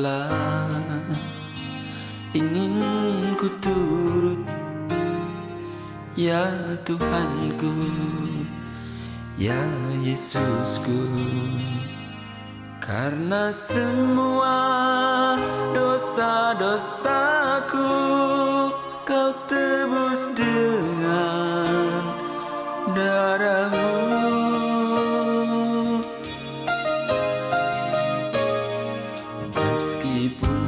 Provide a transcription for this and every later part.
teruslah ingin ku turut, ya Tuhanku, ya Yesusku. Karena semua dosa-dosaku Kau tebus dengan darah-Mu. Meskipun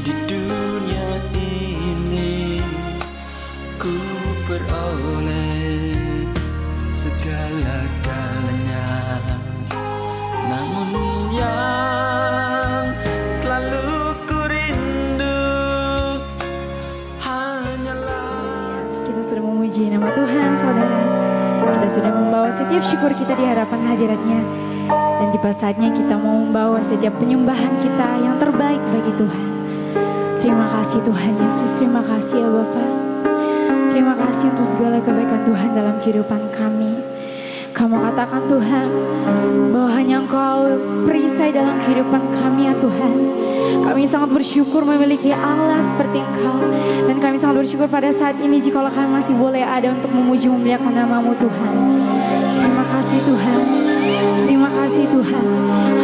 di dunia ini ku peroleh segala-galanya, namun yang selalu ku rindu hanyalah. Kita sudah memuji nama Tuhan, saudara. Kita sudah membawa setiap syukur kita di hadapan hadirat-Nya. Dan tiba saatnya kita mau membawa setiap penyembahan kita yang terbaik bagi Tuhan. Terima kasih Tuhan Yesus, terima kasih ya Bapa. Terima kasih untuk segala kebaikan Tuhan dalam kehidupan kami. Kamu katakan Tuhan bahwa hanya Engkau perisai dalam kehidupan kami ya Tuhan. Kami sangat bersyukur memiliki Allah seperti Engkau. Dan kami sangat bersyukur pada saat ini jikalau kami masih boleh ada untuk memuji memuliakan nama-Mu Tuhan. Terima kasih Tuhan. Terima kasih Tuhan.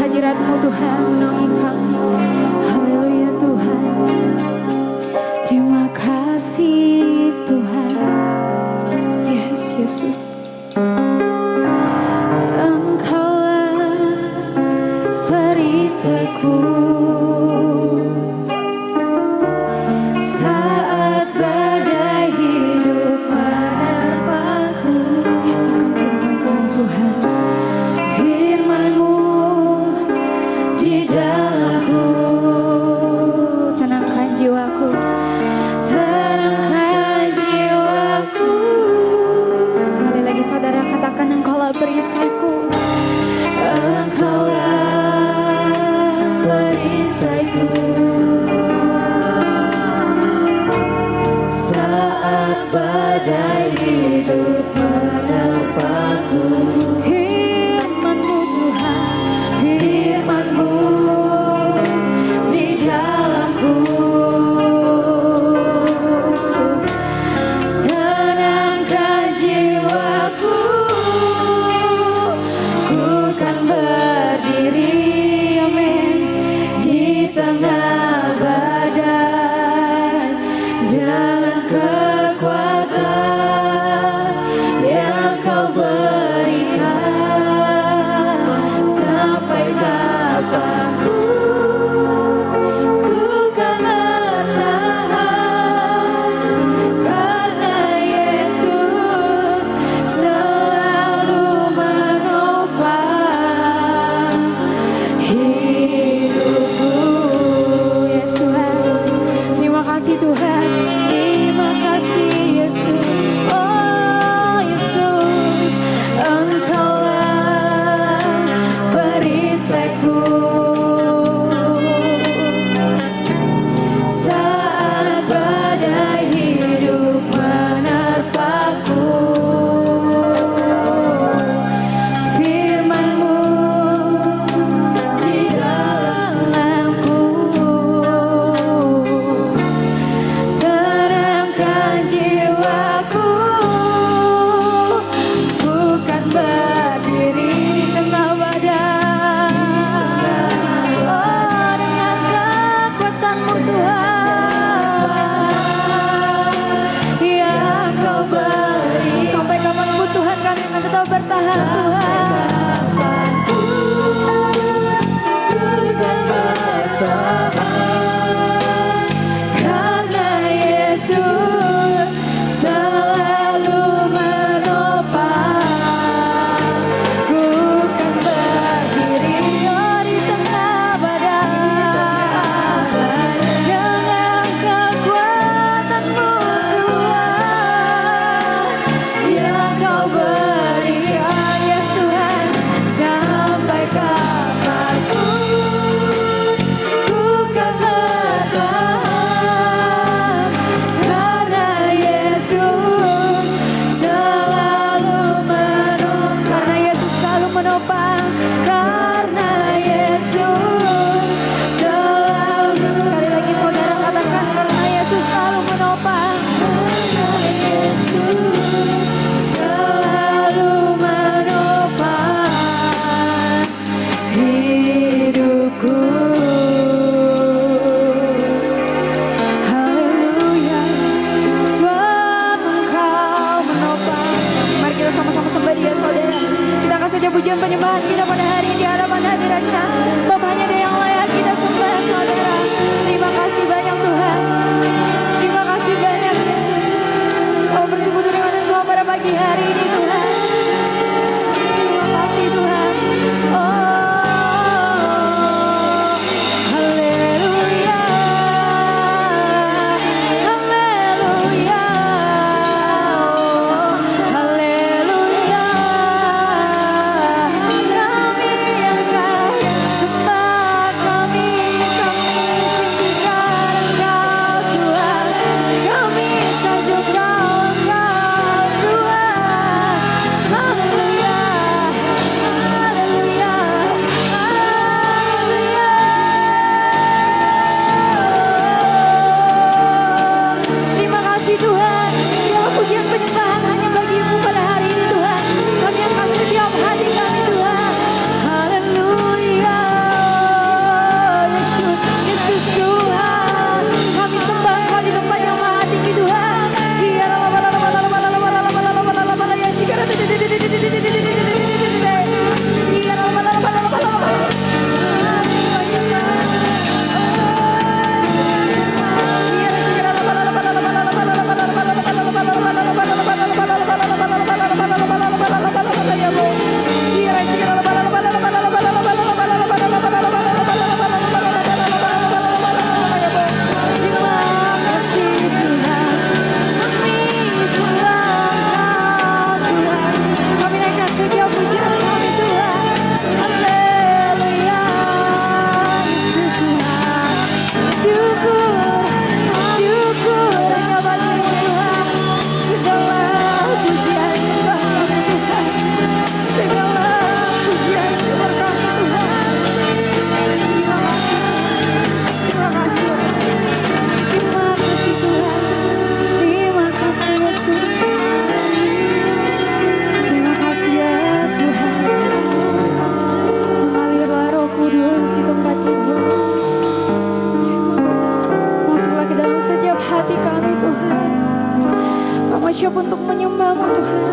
Hadirat-Mu Tuhan menaungi kami. Haleluya Tuhan. Terima kasih Tuhan. Yes Yesus. Engkaulah perisaiku saat badai hidup menerpaku. Katakan firman-Mu Tuhan. Firman-Mu di dalamku. Tenangkan jiwaku. Tenangkan jiwaku. Sekali lagi saudara katakan Engkaulah perisaiku. Engkaulah perisaiku saat badai hidup menerpaku. Firman-Mu Tuhan, firman-Mu di dalamku. Tenangkan jiwaku, ku kan berdiri, amin, di tengah badai dalam kekuatan pujian penyembahan kita pada hari ini di hadapan hadirat-Nya. Sebab hanya Dia yang layak kita sembah, saudara. Terima kasih banyak Tuhan. Terima kasih banyak Yesus. Kau bersekutu dengan Engkau pada pagi hari ini Tuhan. Terima kasih Tuhan. Haleluya. Haleluya. Haleluya. Kami akan sembah, kami tinggikan Engkau Tuhan. Kami sanjungkan Engkau Tuhan. Haleluya. Haleluya. Haleluya. Terima kasih Tuhan. Segala pujian penyembahan hanya bagi-Mu pada hari ini Tuhan. Kami akan setiap hati kami Tuhan. Haleluya. Yesus, Yesus Tuhan. Kami sembah Engkau di tempat yang maha tinggi Tuhan. Kami naikkan setiap pujian kami Tuhan. Haleluya. Yesus Tuhan. Syukur, syukur hanya bagi-Mu Tuhan. Segala pujian sembah kami Tuhan. Segala pujian syukur kami Tuhan. Terima kasih. Terima kasih. Terima kasih Tuhan. Terima kasih Yesus. Terima kasih ya Tuhan. Mengalirlah Roh Kudus di tempat ini. Masuklah ke dalam setiap hati kami Tuhan. Kami siap untuk menyembah-Mu Tuhan.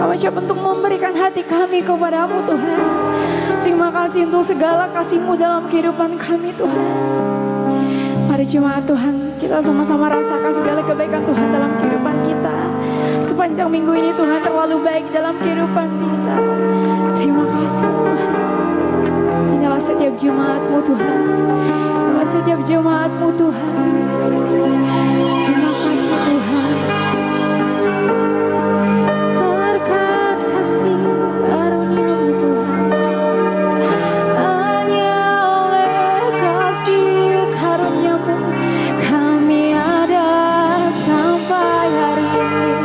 Kami siap untuk memberikan hati kami kepada-Mu Tuhan. Terima kasih untuk segala kasih-Mu dalam kehidupan kami Tuhan. Mari jemaat Tuhan, kita sama-sama rasakan segala kebaikan Tuhan dalam kehidupan kita. Sepanjang minggu ini Tuhan terlalu baik dalam kehidupan kita. Terima kasih Tuhan. Inilah setiap jemaat-Mu Tuhan. Inilah setiap jemaat-Mu Tuhan. Terima kasih Tuhan. Berkat kasih karunia-Mu Tuhan. Hanya oleh kasih karunia-Mu kami ada sampai hari ini.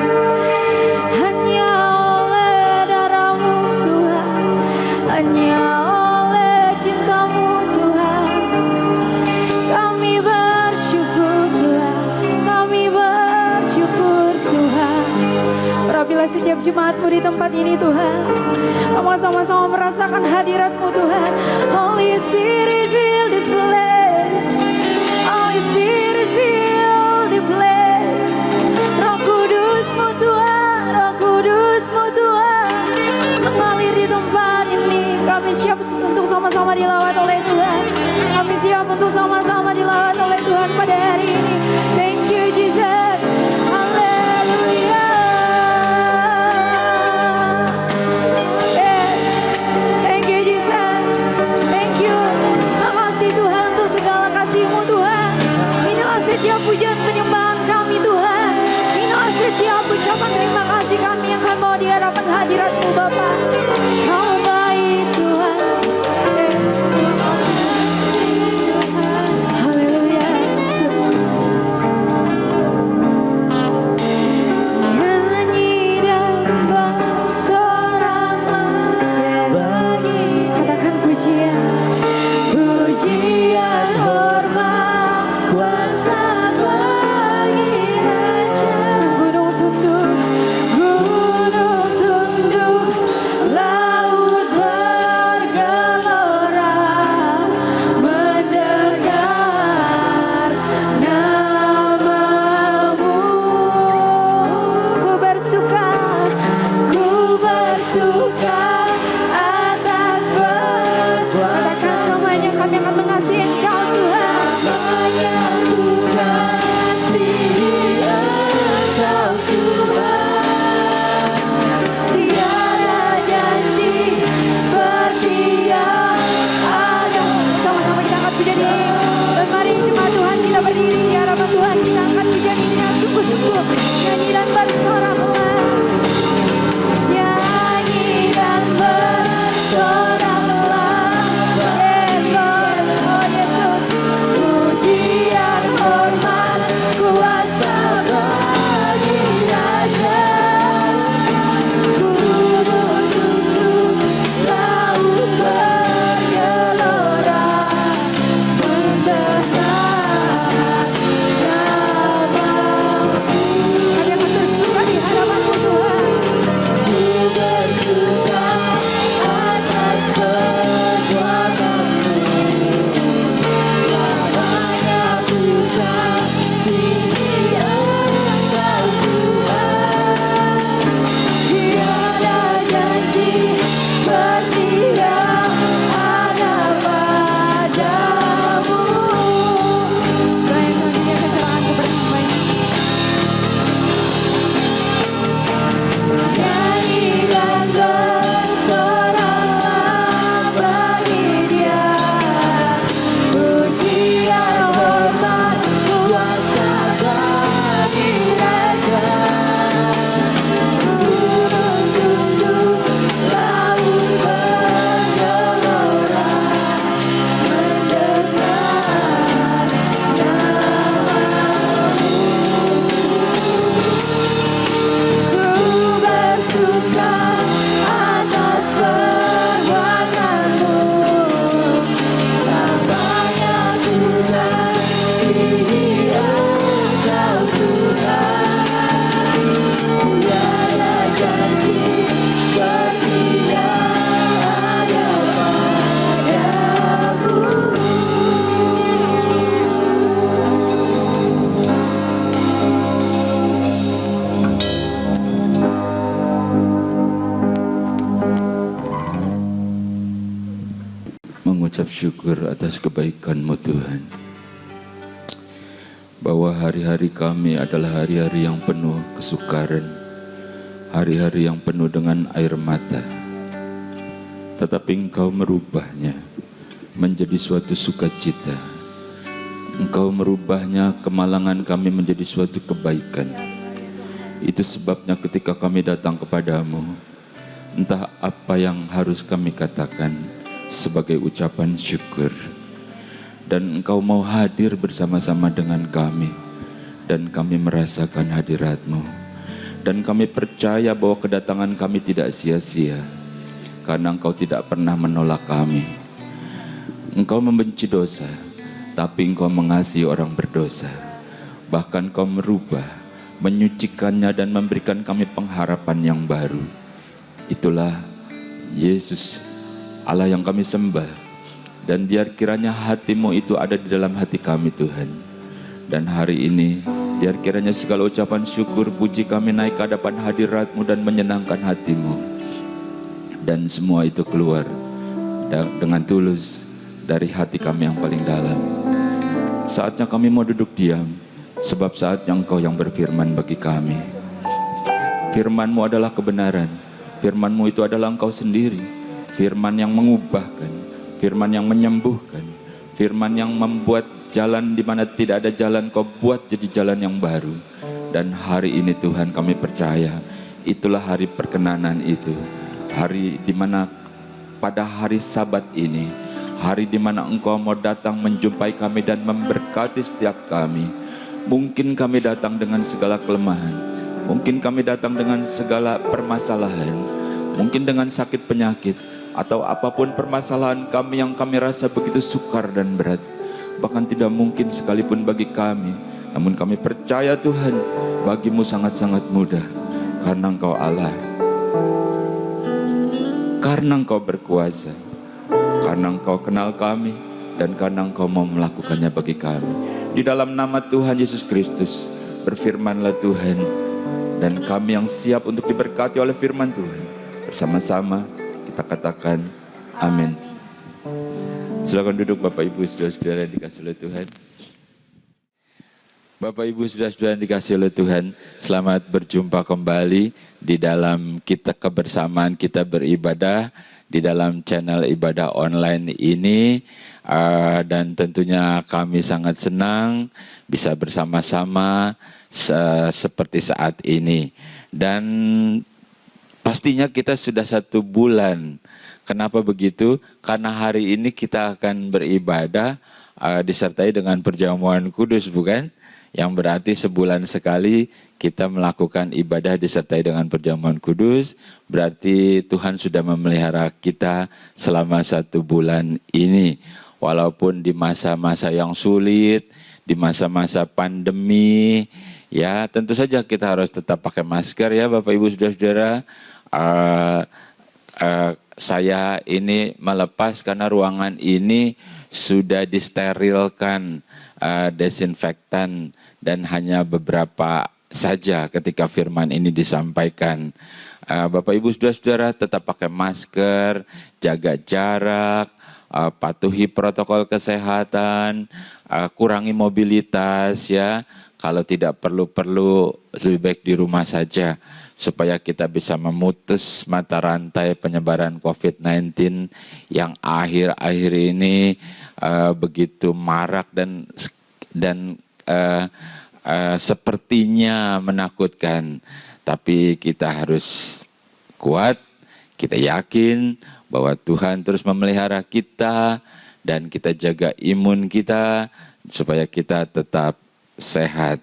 Hanya oleh darah-Mu Tuhan. Hanya oleh cinta-Mu Tuhan. Kami bersyukur Tuhan. Kami bersyukur Tuhan. Urapilah setiap jemaat-Mu di tempat ini Tuhan. Kami sama-sama merasakan hadirat-Mu Tuhan. Holy Spirit fill this place. Holy Spirit fill the place. Roh Kudus-Mu Tuhan. Roh Kudus-Mu Tuhan. Mengalir di tempat ini. Kami siap untuk sama-sama dilawat oleh Tuhan. Kami siap untuk sama-sama dilawat oleh Tuhan pada hari ini. Thank you Jesus. Haleluya. Yes. Thank you Jesus. Thank you. Makasih Tuhan untuk segala kasih-Mu Tuhan. Inilah setiap pujian penyembahan kami Tuhan. Inilah setiap ucapan terima kasih kami yang kami bawa di hadapan hadirat-Mu Bapa. Kau baik Tuhan. Yes. Terima kasih. Haleluya Yesus. bersoraklah, nyanyi dan bersoraklah. Yes Lord, oh Yesus, pujian hormat kuasa bagi Raja. Gunung tunduk, laut bergelora, mendengar namamu. Ada yang bersuka di hadapan-Mu Tuhan. Ku bersuka atas perbuatanmu, selamanya ku kasihi Engkau Tuhan. Tiada janji seperti yang ada padamu. Tuhan Yesus, dia keserahkan kepada-Mu. Nyanyi dan bersoraklah bagi Dia, pujian hormat kuasa bagi Raja. Gunung tunduk, laut bergelora, mendengar namamu. Ku bersuka atas perbuatanmu, selamanya ku kasihi Engkau Tuhan. Tiada janji seperti yang ada padamu. Mengucap syukur atas kebaikan-Mu Tuhan, bahwa hari-hari kami adalah hari-hari yang penuh kesukaran, hari-hari yang penuh dengan air mata, tetapi Engkau merubahnya menjadi suatu sukacita. Engkau merubahnya kemalangan kami menjadi suatu kebaikan. Itu sebabnya ketika kami datang kepadamu, entah apa yang harus kami katakan sebagai ucapan syukur. Dan Engkau mau hadir bersama-sama dengan kami, dan kami merasakan hadirat-Mu. Dan kami percaya bahwa kedatangan kami tidak sia-sia, karena Engkau tidak pernah menolak kami. Engkau membenci dosa, tapi Engkau mengasihi orang berdosa. Bahkan Engkau merubah, menyucikannya dan memberikan kami pengharapan yang baru. Itulah Yesus, Allah yang kami sembah. Dan biar kiranya hati-Mu itu ada di dalam hati kami Tuhan. Dan hari ini biar kiranya segala ucapan syukur puji kami naik ke hadapan hadirat-Mu dan menyenangkan hati-Mu. Dan semua itu keluar dengan tulus dari hati kami yang paling dalam. Saatnya kami mau duduk diam, sebab saatnya Engkau yang berfirman bagi kami. Firman-Mu adalah kebenaran, firman-Mu itu adalah Engkau sendiri. Firman yang mengubahkan, firman yang menyembuhkan, firman yang membuat jalan di mana tidak ada jalan, Kau buat jadi jalan yang baru. Dan hari ini Tuhan kami percaya, itulah hari perkenanan itu. Hari di mana pada hari Sabat ini, hari di mana Engkau mau datang menjumpai kami dan memberkati setiap kami. Mungkin kami datang dengan segala kelemahan, mungkin kami datang dengan segala permasalahan, mungkin dengan sakit penyakit, atau apapun permasalahan kami yang kami rasa begitu sukar dan berat, bahkan tidak mungkin sekalipun bagi kami. Namun kami percaya Tuhan, bagi-Mu sangat-sangat mudah, karena Engkau Allah, karena Engkau berkuasa, karena Engkau kenal kami, dan karena Engkau mau melakukannya bagi kami. Di dalam nama Tuhan Yesus Kristus, berfirmanlah Tuhan, dan kami yang siap untuk diberkati oleh firman Tuhan, bersama-sama kita katakan amin. Silakan duduk Bapak Ibu saudara-saudara yang dikasihi oleh Tuhan. Bapak Ibu saudara-saudara yang dikasihi oleh Tuhan, selamat berjumpa kembali di dalam kita kebersamaan kita beribadah di dalam channel ibadah online ini. Dan tentunya kami sangat senang bisa bersama-sama seperti saat ini. Dan pastinya kita sudah 1 bulan. Kenapa begitu? Karena hari ini kita akan beribadah disertai dengan perjamuan kudus, bukan? Yang berarti sebulan sekali kita melakukan ibadah disertai dengan perjamuan kudus. Berarti Tuhan sudah memelihara kita selama 1 bulan ini. Walaupun di masa-masa yang sulit, di masa-masa pandemi, ya tentu saja kita harus tetap pakai masker ya Bapak Ibu Saudara-saudara. Saya ini melepas karena ruangan ini sudah disterilkan desinfektan dan hanya beberapa saja ketika firman ini disampaikan. Bapak Ibu Saudara-saudara tetap pakai masker, jaga jarak, patuhi protokol kesehatan, kurangi mobilitas ya. Kalau tidak perlu lebih baik di rumah saja supaya kita bisa memutus mata rantai penyebaran COVID-19 yang akhir-akhir ini begitu marak dan sepertinya menakutkan. Tapi kita harus kuat, kita yakin bahwa Tuhan terus memelihara kita dan kita jaga imun kita supaya kita tetap sehat.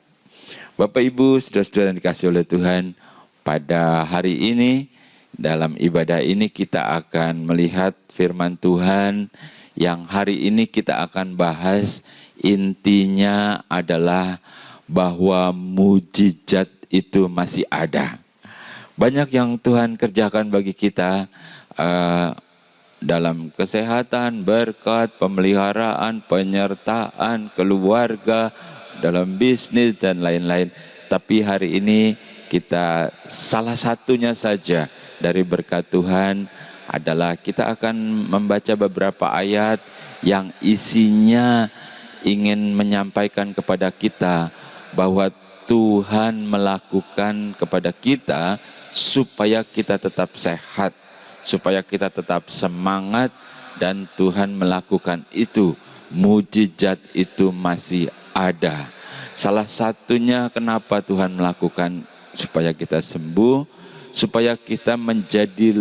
Bapak Ibu, saudara-saudara yang dikasihi oleh Tuhan, pada hari ini dalam ibadah ini kita akan melihat firman Tuhan yang hari ini kita akan bahas. Intinya adalah bahwa mujizat itu masih ada. Banyak yang Tuhan kerjakan bagi kita dalam kesehatan, berkat, pemeliharaan, penyertaan, keluarga, dalam bisnis dan lain-lain. Tapi hari ini kita salah satunya saja dari berkat Tuhan adalah kita akan membaca beberapa ayat yang isinya ingin menyampaikan kepada kita bahwa Tuhan melakukan kepada kita supaya kita tetap sehat, supaya kita tetap semangat, dan Tuhan melakukan itu. Mujizat itu masih ada. Salah satunya kenapa Tuhan melakukan supaya kita sembuh, supaya kita menjadi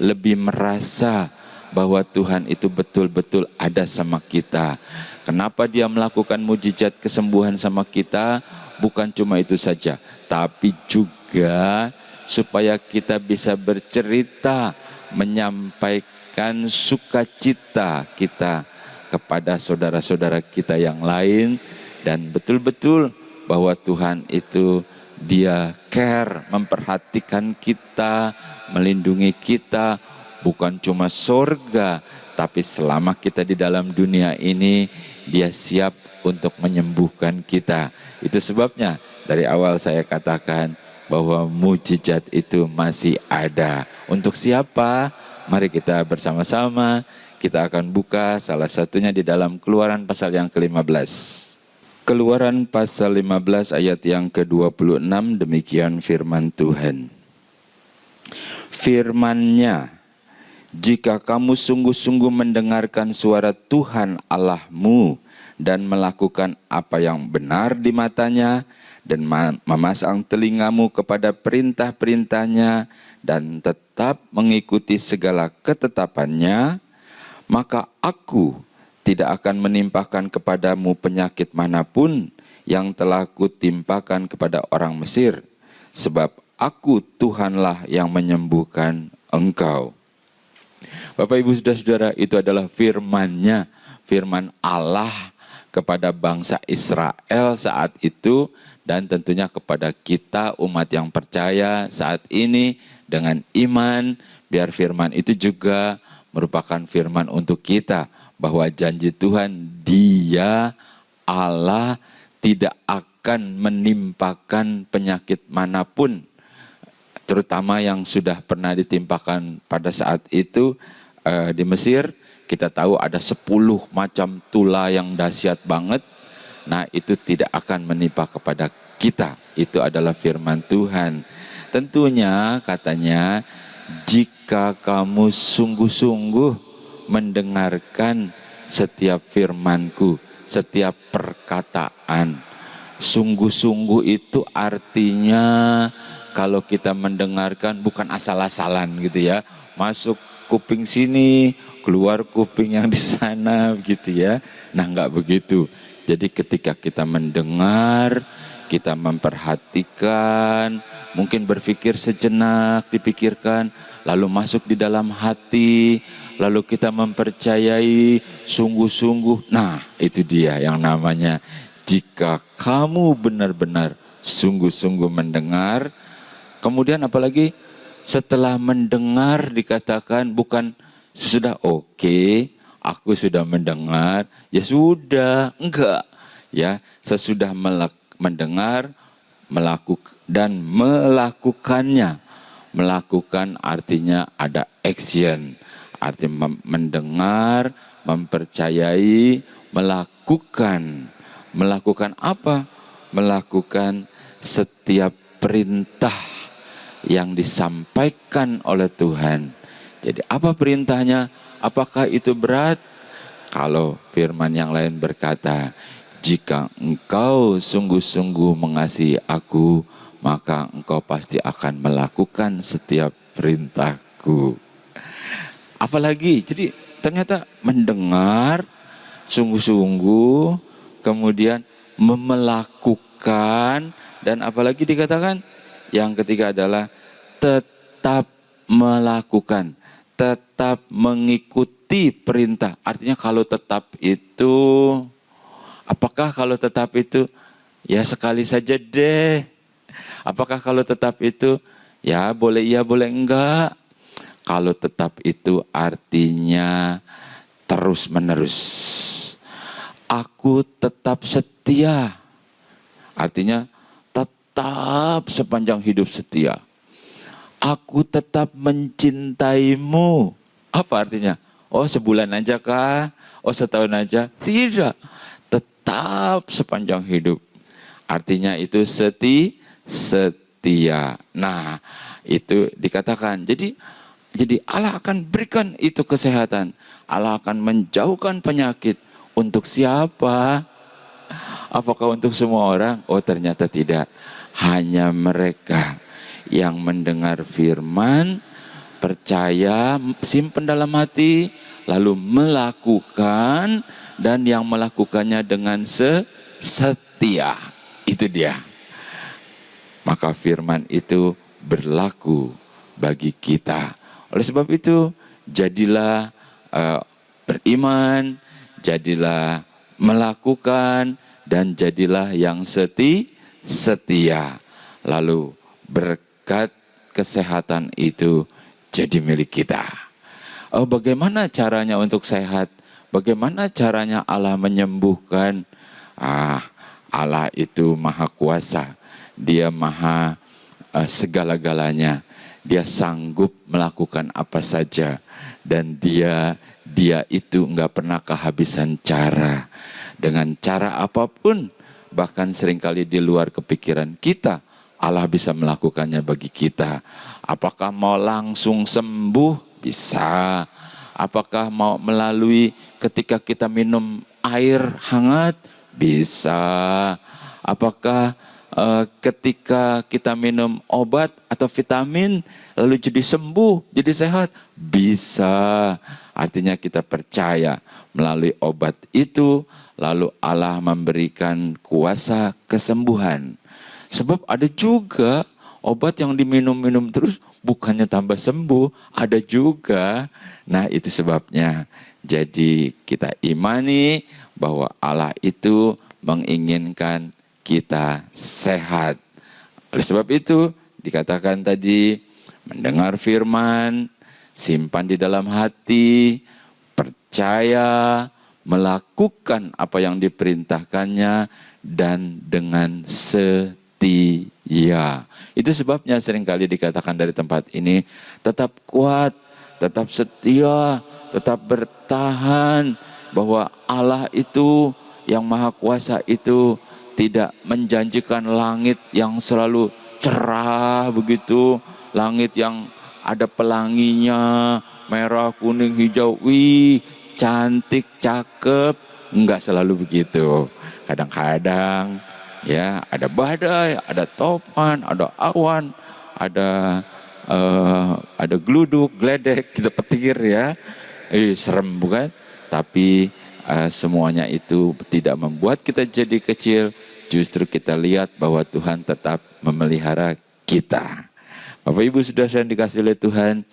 lebih merasa bahwa Tuhan itu betul-betul ada sama kita. Kenapa Dia melakukan mujizat kesembuhan sama kita? Bukan cuma itu saja, tapi juga supaya kita bisa bercerita, menyampaikan sukacita kita kepada saudara-saudara kita yang lain, dan betul-betul bahwa Tuhan itu Dia care, memperhatikan kita, melindungi kita, bukan cuma surga, tapi selama kita di dalam dunia ini, Dia siap untuk menyembuhkan kita. Itu sebabnya dari awal saya katakan bahwa mujizat itu masih ada. Untuk siapa? Mari kita bersama-sama, kita akan buka salah satunya di dalam Keluaran pasal yang ke-15. Keluaran pasal 15 ayat yang ke-26, demikian firman Tuhan. Firman-Nya, jika kamu sungguh-sungguh mendengarkan suara Tuhan Allahmu dan melakukan apa yang benar di matanya dan memasang telingamu kepada perintah-perintahnya dan tetap mengikuti segala ketetapannya, maka Aku tidak akan menimpakan kepadamu penyakit manapun yang telah Kutimpakan kepada orang Mesir, sebab Aku Tuhanlah yang menyembuhkan engkau. Bapak Ibu Saudara-saudara, itu adalah firman-Nya, firman Allah kepada bangsa Israel saat itu, dan tentunya kepada kita umat yang percaya saat ini dengan iman, biar firman itu juga merupakan firman untuk kita, bahwa janji Tuhan, Dia Allah tidak akan menimpakan penyakit manapun, terutama yang sudah pernah ditimpakan pada saat itu di Mesir. Kita tahu ada 10 macam tula yang dahsyat banget. Nah, itu tidak akan menimpa kepada kita. Itu adalah firman Tuhan. Tentunya katanya, jika kamu sungguh-sungguh mendengarkan setiap firman-Ku, setiap perkataan. Sungguh-sungguh itu artinya kalau kita mendengarkan bukan asal-asalan gitu ya. Masuk kuping sini, keluar kuping yang di sana gitu ya. Nah, enggak begitu. Jadi ketika kita mendengar, kita memperhatikan, mungkin berpikir sejenak, dipikirkan, lalu masuk di dalam hati, lalu kita mempercayai sungguh-sungguh. Nah, itu dia yang namanya jika kamu benar-benar sungguh-sungguh mendengar. Kemudian apalagi setelah mendengar dikatakan bukan sudah oke, aku sudah mendengar, ya sudah, enggak. Ya, sesudah mendengar, dan melakukannya. Melakukan artinya ada action. Artinya mendengar, mempercayai, melakukan. Melakukan apa? Melakukan setiap perintah yang disampaikan oleh Tuhan. Jadi apa perintahnya? Apakah itu berat? Kalau firman yang lain berkata, jika engkau sungguh-sungguh mengasihi aku, maka engkau pasti akan melakukan setiap perintahku. Apalagi, jadi ternyata mendengar sungguh-sungguh, kemudian melakukan, dan apalagi dikatakan yang ketiga adalah tetap melakukan, tetap mengikuti perintah. Artinya kalau tetap itu, apakah kalau tetap itu ya sekali saja deh? Apakah kalau tetap itu ya boleh iya boleh enggak? Kalau tetap itu artinya terus menerus. Aku tetap setia. Artinya tetap sepanjang hidup setia. Aku tetap mencintaimu. Apa artinya? Oh, sebulan aja kah? Oh, setahun aja? Tidak. Tetap sepanjang hidup. Artinya itu setia. Nah, itu dikatakan. Jadi Allah akan berikan itu kesehatan. Allah akan menjauhkan penyakit. Untuk siapa? Apakah untuk semua orang? Oh, ternyata tidak. Hanya mereka yang mendengar firman, percaya, simpan dalam hati, lalu melakukan, dan yang melakukannya dengan setia. Itu dia. Maka firman itu berlaku bagi kita. Oleh sebab itu, jadilah beriman, jadilah melakukan, dan jadilah yang setia. Lalu berkat kesehatan itu jadi milik kita. Oh, bagaimana caranya untuk sehat? Bagaimana caranya Allah menyembuhkan? Allah itu maha kuasa. Dia maha segala-galanya. Dia sanggup melakukan apa saja. Dan dia itu enggak pernah kehabisan cara. Dengan cara apapun, bahkan seringkali di luar kepikiran kita, Allah bisa melakukannya bagi kita. Apakah mau langsung sembuh? Bisa. Apakah mau melalui ketika kita minum air hangat? Bisa. Apakah ketika kita minum obat atau vitamin lalu jadi sembuh, jadi sehat? Bisa. Artinya kita percaya melalui obat itu, lalu Allah memberikan kuasa kesembuhan. Sebab ada juga obat yang diminum-minum terus bukannya tambah sembuh, ada juga. Nah, itu sebabnya. Jadi kita imani bahwa Allah itu menginginkan kita sehat. Oleh sebab itu dikatakan tadi, mendengar firman, simpan di dalam hati, percaya, melakukan apa yang diperintahkannya, dan dengan setia. Itu sebabnya seringkali dikatakan dari tempat ini, tetap kuat, tetap setia, tetap bertahan, bahwa Allah itu yang maha kuasa itu tidak menjanjikan langit yang selalu cerah begitu, langit yang ada pelanginya, merah, kuning, hijau, wih, cantik, cakep. Enggak selalu begitu. Kadang-kadang Ya, ada badai, ada topan, ada awan, ada gluduk, gledek, kita petir ya. Serem bukan? Tapi semuanya itu tidak membuat kita jadi kecil. Justru kita lihat bahwa Tuhan tetap memelihara kita. Bapak Ibu sudah saya dikasih oleh Tuhan,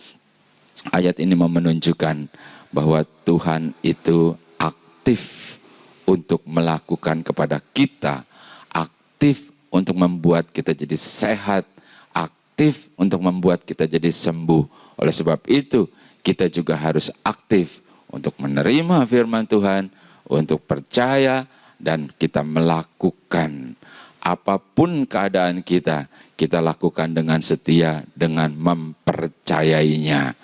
ayat ini mau menunjukkan bahwa Tuhan itu aktif untuk melakukan kepada kita, aktif untuk membuat kita jadi sehat, aktif untuk membuat kita jadi sembuh. Oleh sebab itu, kita juga harus aktif untuk menerima firman Tuhan, untuk percaya, dan kita melakukan. Apapun keadaan kita lakukan dengan setia, dengan mempercayainya.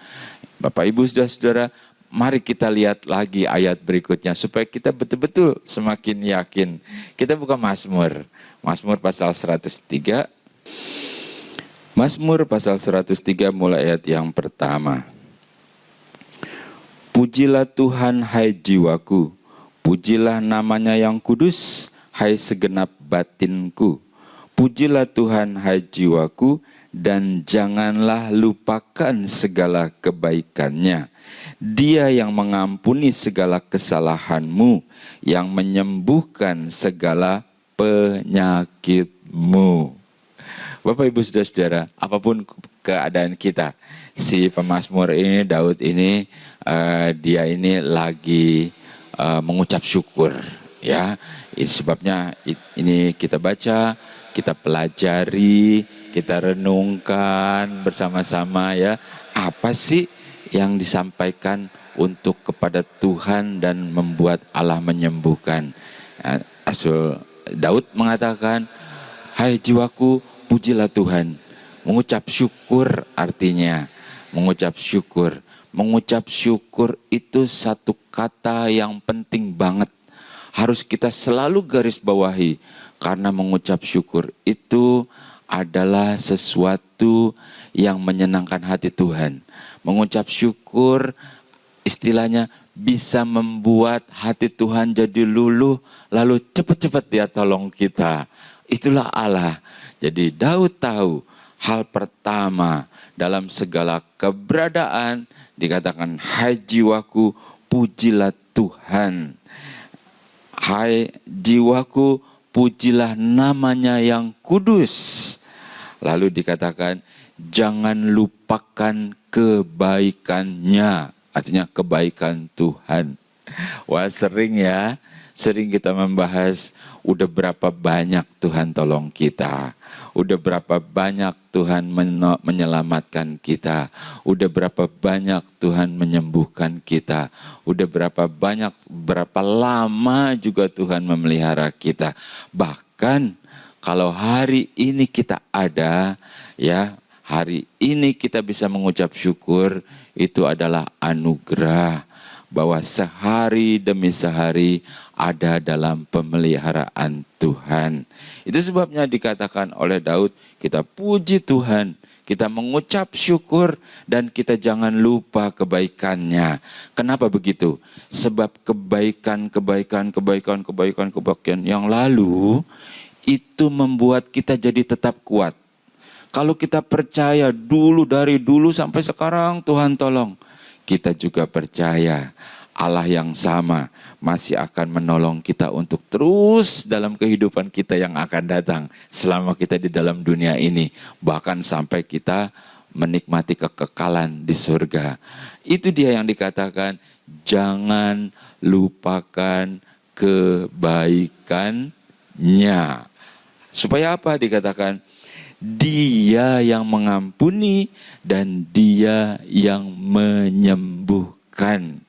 Bapak Ibu saudara-saudara, mari kita lihat lagi ayat berikutnya supaya kita betul-betul semakin yakin. Kita buka Mazmur pasal 103. Mazmur pasal 103 mulai ayat yang pertama. Pujilah Tuhan hai jiwaku, pujilah namanya yang kudus, hai segenap batinku. Pujilah Tuhan hai jiwaku, dan janganlah lupakan segala kebaikannya. Dia yang mengampuni segala kesalahanmu, yang menyembuhkan segala penyakitmu. Bapak Ibu saudara-saudara, apapun keadaan kita, si pemazmur ini, Daud ini, dia ini lagi mengucap syukur, ya. Sebabnya ini kita baca, kita pelajari, kita renungkan bersama-sama ya. Apa sih yang disampaikan untuk kepada Tuhan dan membuat Allah menyembuhkan? Rasul Daud mengatakan, hai jiwaku, pujilah Tuhan. Mengucap syukur artinya, mengucap syukur. Mengucap syukur itu satu kata yang penting banget. Harus kita selalu garis bawahi. Karena mengucap syukur itu adalah sesuatu yang menyenangkan hati Tuhan. Mengucap syukur istilahnya bisa membuat hati Tuhan jadi luluh. Lalu cepat-cepat dia tolong kita. Itulah Allah. Jadi Daud tahu hal pertama dalam segala keberadaan dikatakan, hai jiwaku, pujilah Tuhan. Hai jiwaku, pujilah namanya yang kudus. Lalu dikatakan, jangan lupakan kebaikannya. Artinya kebaikan Tuhan. Wah, sering ya. Sering kita membahas, udah berapa banyak Tuhan tolong kita. Udah berapa banyak Tuhan menyelamatkan kita. Udah berapa banyak Tuhan menyembuhkan kita. Udah berapa lama juga Tuhan memelihara kita. Bahkan kalau hari ini kita ada, ya, hari ini kita bisa mengucap syukur, itu adalah anugerah. Bahwa sehari demi sehari ada dalam pemeliharaan Tuhan. Itu sebabnya dikatakan oleh Daud, kita puji Tuhan, kita mengucap syukur, dan kita jangan lupa kebaikannya. Kenapa begitu? Sebab kebaikan yang lalu itu membuat kita jadi tetap kuat. Kalau kita percaya dari dulu sampai sekarang Tuhan tolong, kita juga percaya Allah yang sama masih akan menolong kita untuk terus dalam kehidupan kita yang akan datang selama kita di dalam dunia ini, bahkan sampai kita menikmati kekekalan di surga. Itu dia yang dikatakan, jangan lupakan kebaikannya. Supaya apa dikatakan? Dia yang mengampuni dan dia yang menyembuhkan.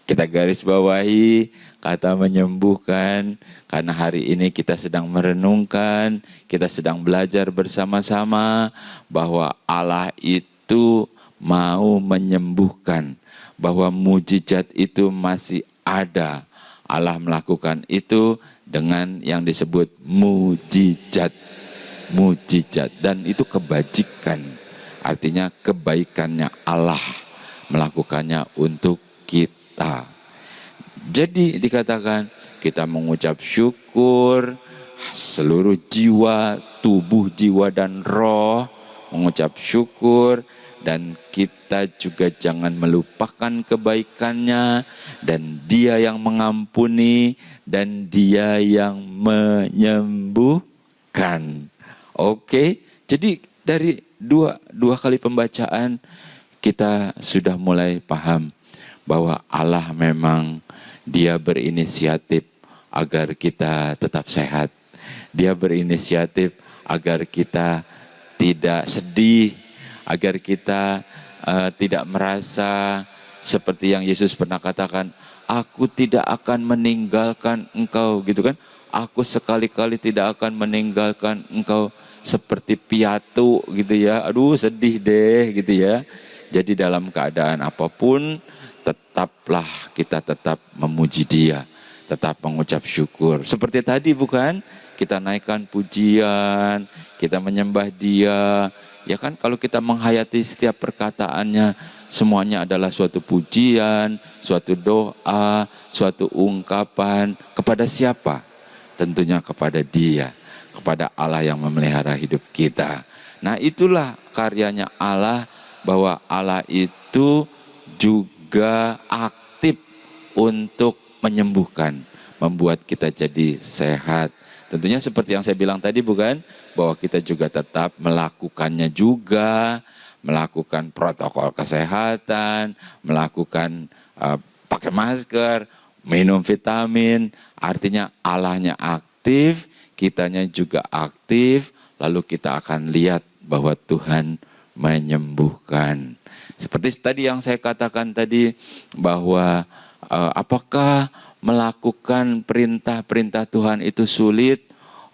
Kita garis bawahi kata menyembuhkan, karena hari ini kita sedang merenungkan, kita sedang belajar bersama-sama bahwa Allah itu mau menyembuhkan, bahwa mujizat itu masih ada. Allah melakukan itu dengan yang disebut mujizat. Dan itu kebajikan, artinya kebaikannya Allah melakukannya untuk kita. Jadi dikatakan kita mengucap syukur seluruh jiwa, tubuh, jiwa dan roh mengucap syukur. Dan kita juga jangan melupakan kebaikannya, dan Dia yang mengampuni, dan Dia yang menyembuhkan. Oke, jadi dari dua kali pembacaan kita sudah mulai paham bahwa Allah memang Dia berinisiatif agar kita tetap sehat. Dia berinisiatif agar kita tidak sedih, agar kita tidak merasa seperti yang Yesus pernah katakan, aku tidak akan meninggalkan engkau, gitu kan. Aku sekali-kali tidak akan meninggalkan engkau seperti piatu, gitu ya. Aduh, sedih deh, gitu ya. Jadi dalam keadaan apapun, tetaplah kita tetap memuji Dia, tetap mengucap syukur. Seperti tadi bukan? Kita naikkan pujian, kita menyembah Dia. Ya kan, kalau kita menghayati setiap perkataannya, semuanya adalah suatu pujian, suatu doa, suatu ungkapan. Kepada siapa? Tentunya kepada Dia, kepada Allah yang memelihara hidup kita. Nah, itulah karyanya Allah, bahwa Allah itu juga aktif untuk menyembuhkan, membuat kita jadi sehat. Tentunya seperti yang saya bilang tadi bukan, bahwa kita juga tetap melakukannya juga, melakukan protokol kesehatan, melakukan pakai masker, minum vitamin. Artinya Allahnya aktif, kitanya juga aktif, lalu kita akan lihat bahwa Tuhan menyembuhkan. Seperti tadi yang saya katakan tadi, bahwa apakah melakukan perintah-perintah Tuhan itu sulit?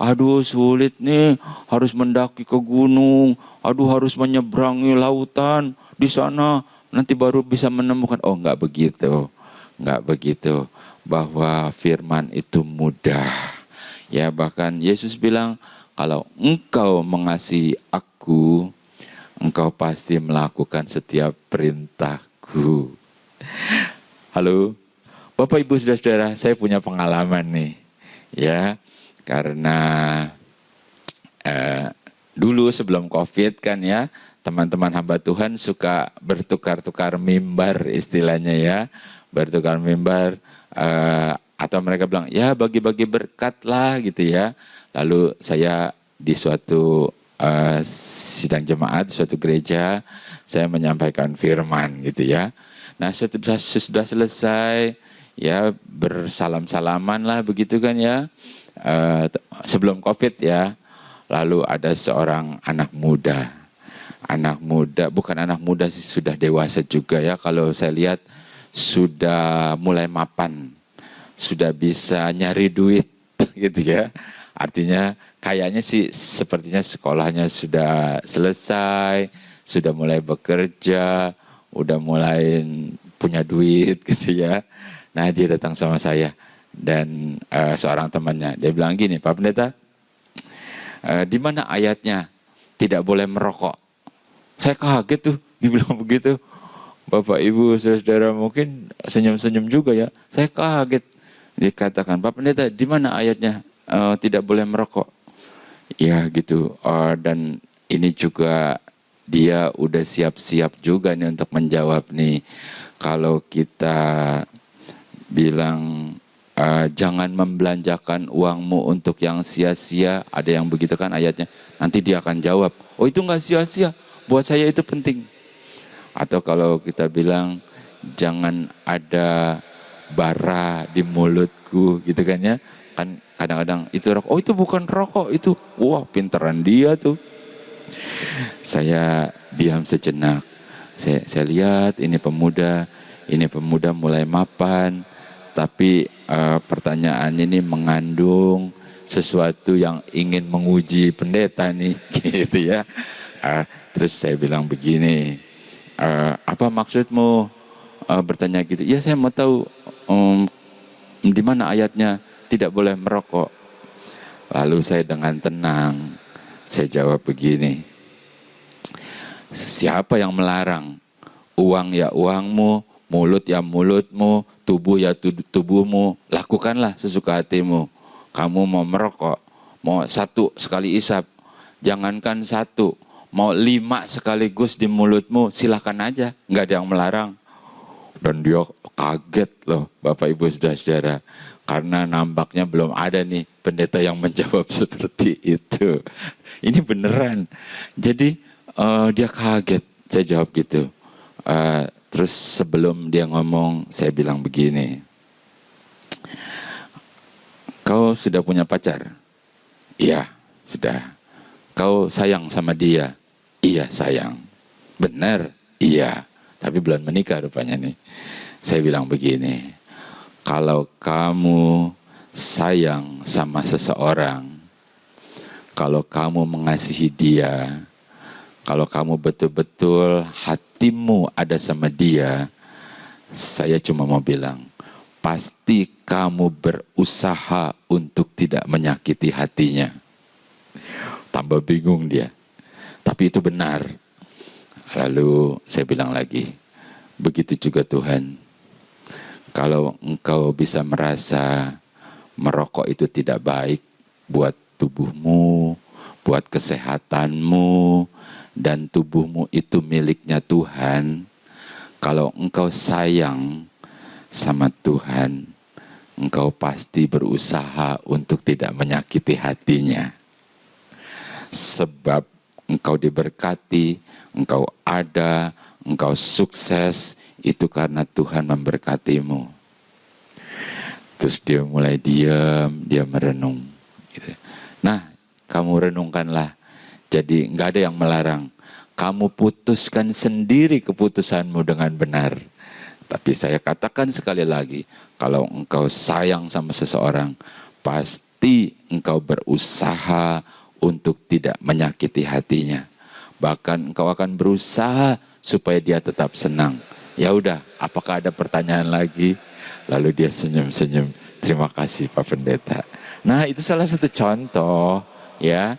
Aduh, sulit nih, harus mendaki ke gunung, aduh harus menyeberangi lautan di sana, nanti baru bisa menemukan. Oh, enggak begitu. Enggak begitu. Bahwa firman itu mudah. Ya, bahkan Yesus bilang, kalau engkau mengasihi aku, engkau pasti melakukan setiap perintahku. Halo, Bapak Ibu Saudara-saudara, saya punya pengalaman nih. Ya, karena dulu sebelum COVID kan ya, teman-teman hamba Tuhan suka bertukar-tukar mimbar istilahnya ya. Bertukar mimbar, atau mereka bilang, ya bagi-bagi berkat lah gitu ya. Lalu saya di suatu sidang jemaat, suatu gereja, saya menyampaikan firman gitu ya. Nah, sudah selesai, ya bersalam-salaman lah begitu kan ya. Sebelum COVID ya, lalu ada seorang anak muda, bukan anak muda sih, sudah dewasa juga ya, kalau saya lihat sudah mulai mapan, sudah bisa nyari duit gitu ya. Artinya kayaknya sih sepertinya sekolahnya sudah selesai, sudah mulai bekerja, udah mulai punya duit gitu ya. Nah, dia datang sama saya dan seorang temannya, dia bilang gini, Pak Pendeta, di mana ayatnya tidak boleh merokok? Saya kaget tuh, dibilang begitu. Bapak Ibu Saudara mungkin senyum-senyum juga ya. Saya kaget, dikatakan, Pak Pendeta, di mana ayatnya tidak boleh merokok? Ya gitu. Dan ini juga dia udah siap-siap juga nih untuk menjawab nih. Kalau kita bilang jangan membelanjakan uangmu untuk yang sia-sia, ada yang begitu kan ayatnya, nanti dia akan jawab, oh itu nggak sia-sia, buat saya itu penting. Atau kalau kita bilang jangan ada bara di mulutku gitu kan ya, kan kadang-kadang itu rokok, oh itu bukan rokok, itu wah pinteran dia tuh. Saya diam sejenak, saya lihat ini pemuda mulai mapan. Tapi pertanyaannya ini mengandung sesuatu yang ingin menguji pendeta nih, gitu ya. Terus saya bilang begini, apa maksudmu bertanya gitu? Ya saya mau tahu di mana ayatnya tidak boleh merokok. Lalu saya dengan tenang, saya jawab begini, siapa yang melarang? Uang ya uangmu, mulut ya mulutmu, tubuh ya tubuhmu, lakukanlah sesuka hatimu. Kamu mau merokok, mau 1 sekali isap, jangankan 1, mau 5 sekaligus di mulutmu, silakan aja, nggak ada yang melarang. Dan dia kaget loh Bapak Ibu Saudara-saudara, karena nampaknya belum ada nih pendeta yang menjawab seperti itu. Ini beneran. Jadi dia kaget, saya jawab gitu. Terus sebelum dia ngomong, saya bilang begini, kau sudah punya pacar? Iya, sudah. Kau sayang sama dia? Iya, sayang. Benar? Iya. Tapi belum menikah rupanya nih. Saya bilang begini, kalau kamu sayang sama seseorang, kalau kamu mengasihi dia, kalau kamu betul-betul hatimu ada sama dia, saya cuma mau bilang, pasti kamu berusaha untuk tidak menyakiti hatinya. Tambah bingung dia. Tapi itu benar. Lalu saya bilang lagi, begitu juga Tuhan. Kalau engkau bisa merasa merokok itu tidak baik buat tubuhmu, buat kesehatanmu, dan tubuhmu itu miliknya Tuhan. Kalau engkau sayang sama Tuhan, engkau pasti berusaha untuk tidak menyakiti hatinya. Sebab engkau diberkati, engkau ada, engkau sukses, itu karena Tuhan memberkatimu. Terus dia mulai diam, dia merenung. Gitu. Nah, kamu renungkanlah. Jadi nggak ada yang melarang. Kamu putuskan sendiri keputusanmu dengan benar. Tapi saya katakan sekali lagi, kalau engkau sayang sama seseorang, pasti engkau berusaha untuk tidak menyakiti hatinya. Bahkan engkau akan berusaha supaya dia tetap senang. Ya udah, apakah ada pertanyaan lagi? Lalu dia senyum-senyum. Terima kasih Pak Pendeta. Nah, itu salah satu contoh, ya.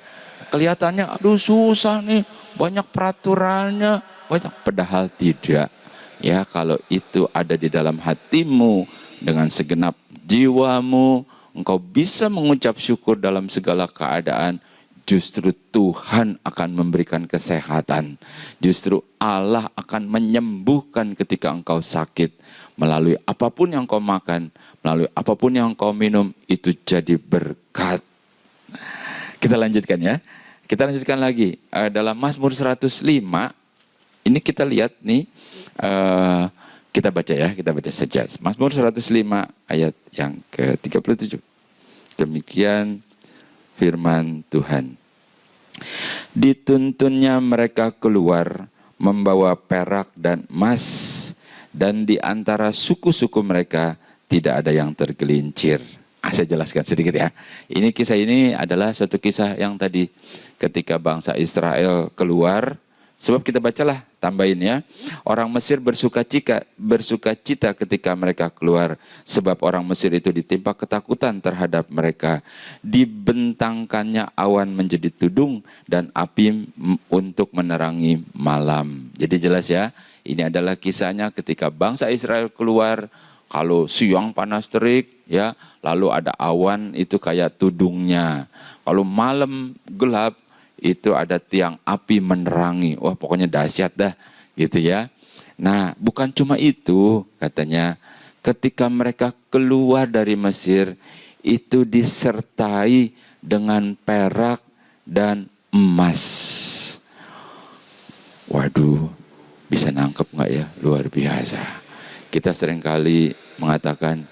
Kelihatannya aduh susah nih, banyak peraturannya, banyak, padahal tidak. Ya, kalau itu ada di dalam hatimu dengan segenap jiwamu, engkau bisa mengucap syukur dalam segala keadaan. Justru Tuhan akan memberikan kesehatan. Justru Allah akan menyembuhkan ketika engkau sakit. Melalui apapun yang kau makan, melalui apapun yang kau minum, itu jadi berkat. Kita lanjutkan ya. Kita lanjutkan lagi. Dalam Mazmur 105, ini kita lihat nih, kita baca ya, kita baca saja. Mazmur 105 ayat yang ke-37. Demikian firman Tuhan. Dituntunnya mereka keluar membawa perak dan emas, dan di antara suku-suku mereka tidak ada yang tergelincir. Saya jelaskan sedikit ya. Kisah ini adalah satu kisah yang tadi ketika bangsa Israel keluar. Sebab kita bacalah, tambahin ya. Orang Mesir bersuka cita ketika mereka keluar. Sebab orang Mesir itu ditimpa ketakutan terhadap mereka. Dibentangkannya awan menjadi tudung dan api untuk menerangi malam. Jadi jelas ya, ini adalah kisahnya ketika bangsa Israel keluar. Kalau siang panas terik, ya, lalu ada awan itu kayak tudungnya. Kalau malam gelap, itu ada tiang api menerangi. Wah, pokoknya dahsyat dah, gitu ya. Nah, bukan cuma itu, katanya, ketika mereka keluar dari Mesir, itu disertai dengan perak dan emas. Waduh, bisa nangkep nggak ya? Luar biasa. Kita seringkali mengatakan,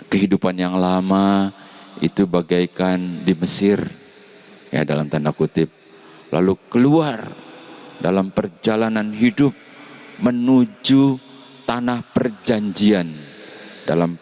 kehidupan yang lama, itu bagaikan di Mesir, ya dalam tanda kutip. Lalu keluar dalam perjalanan hidup menuju tanah perjanjian. Dalam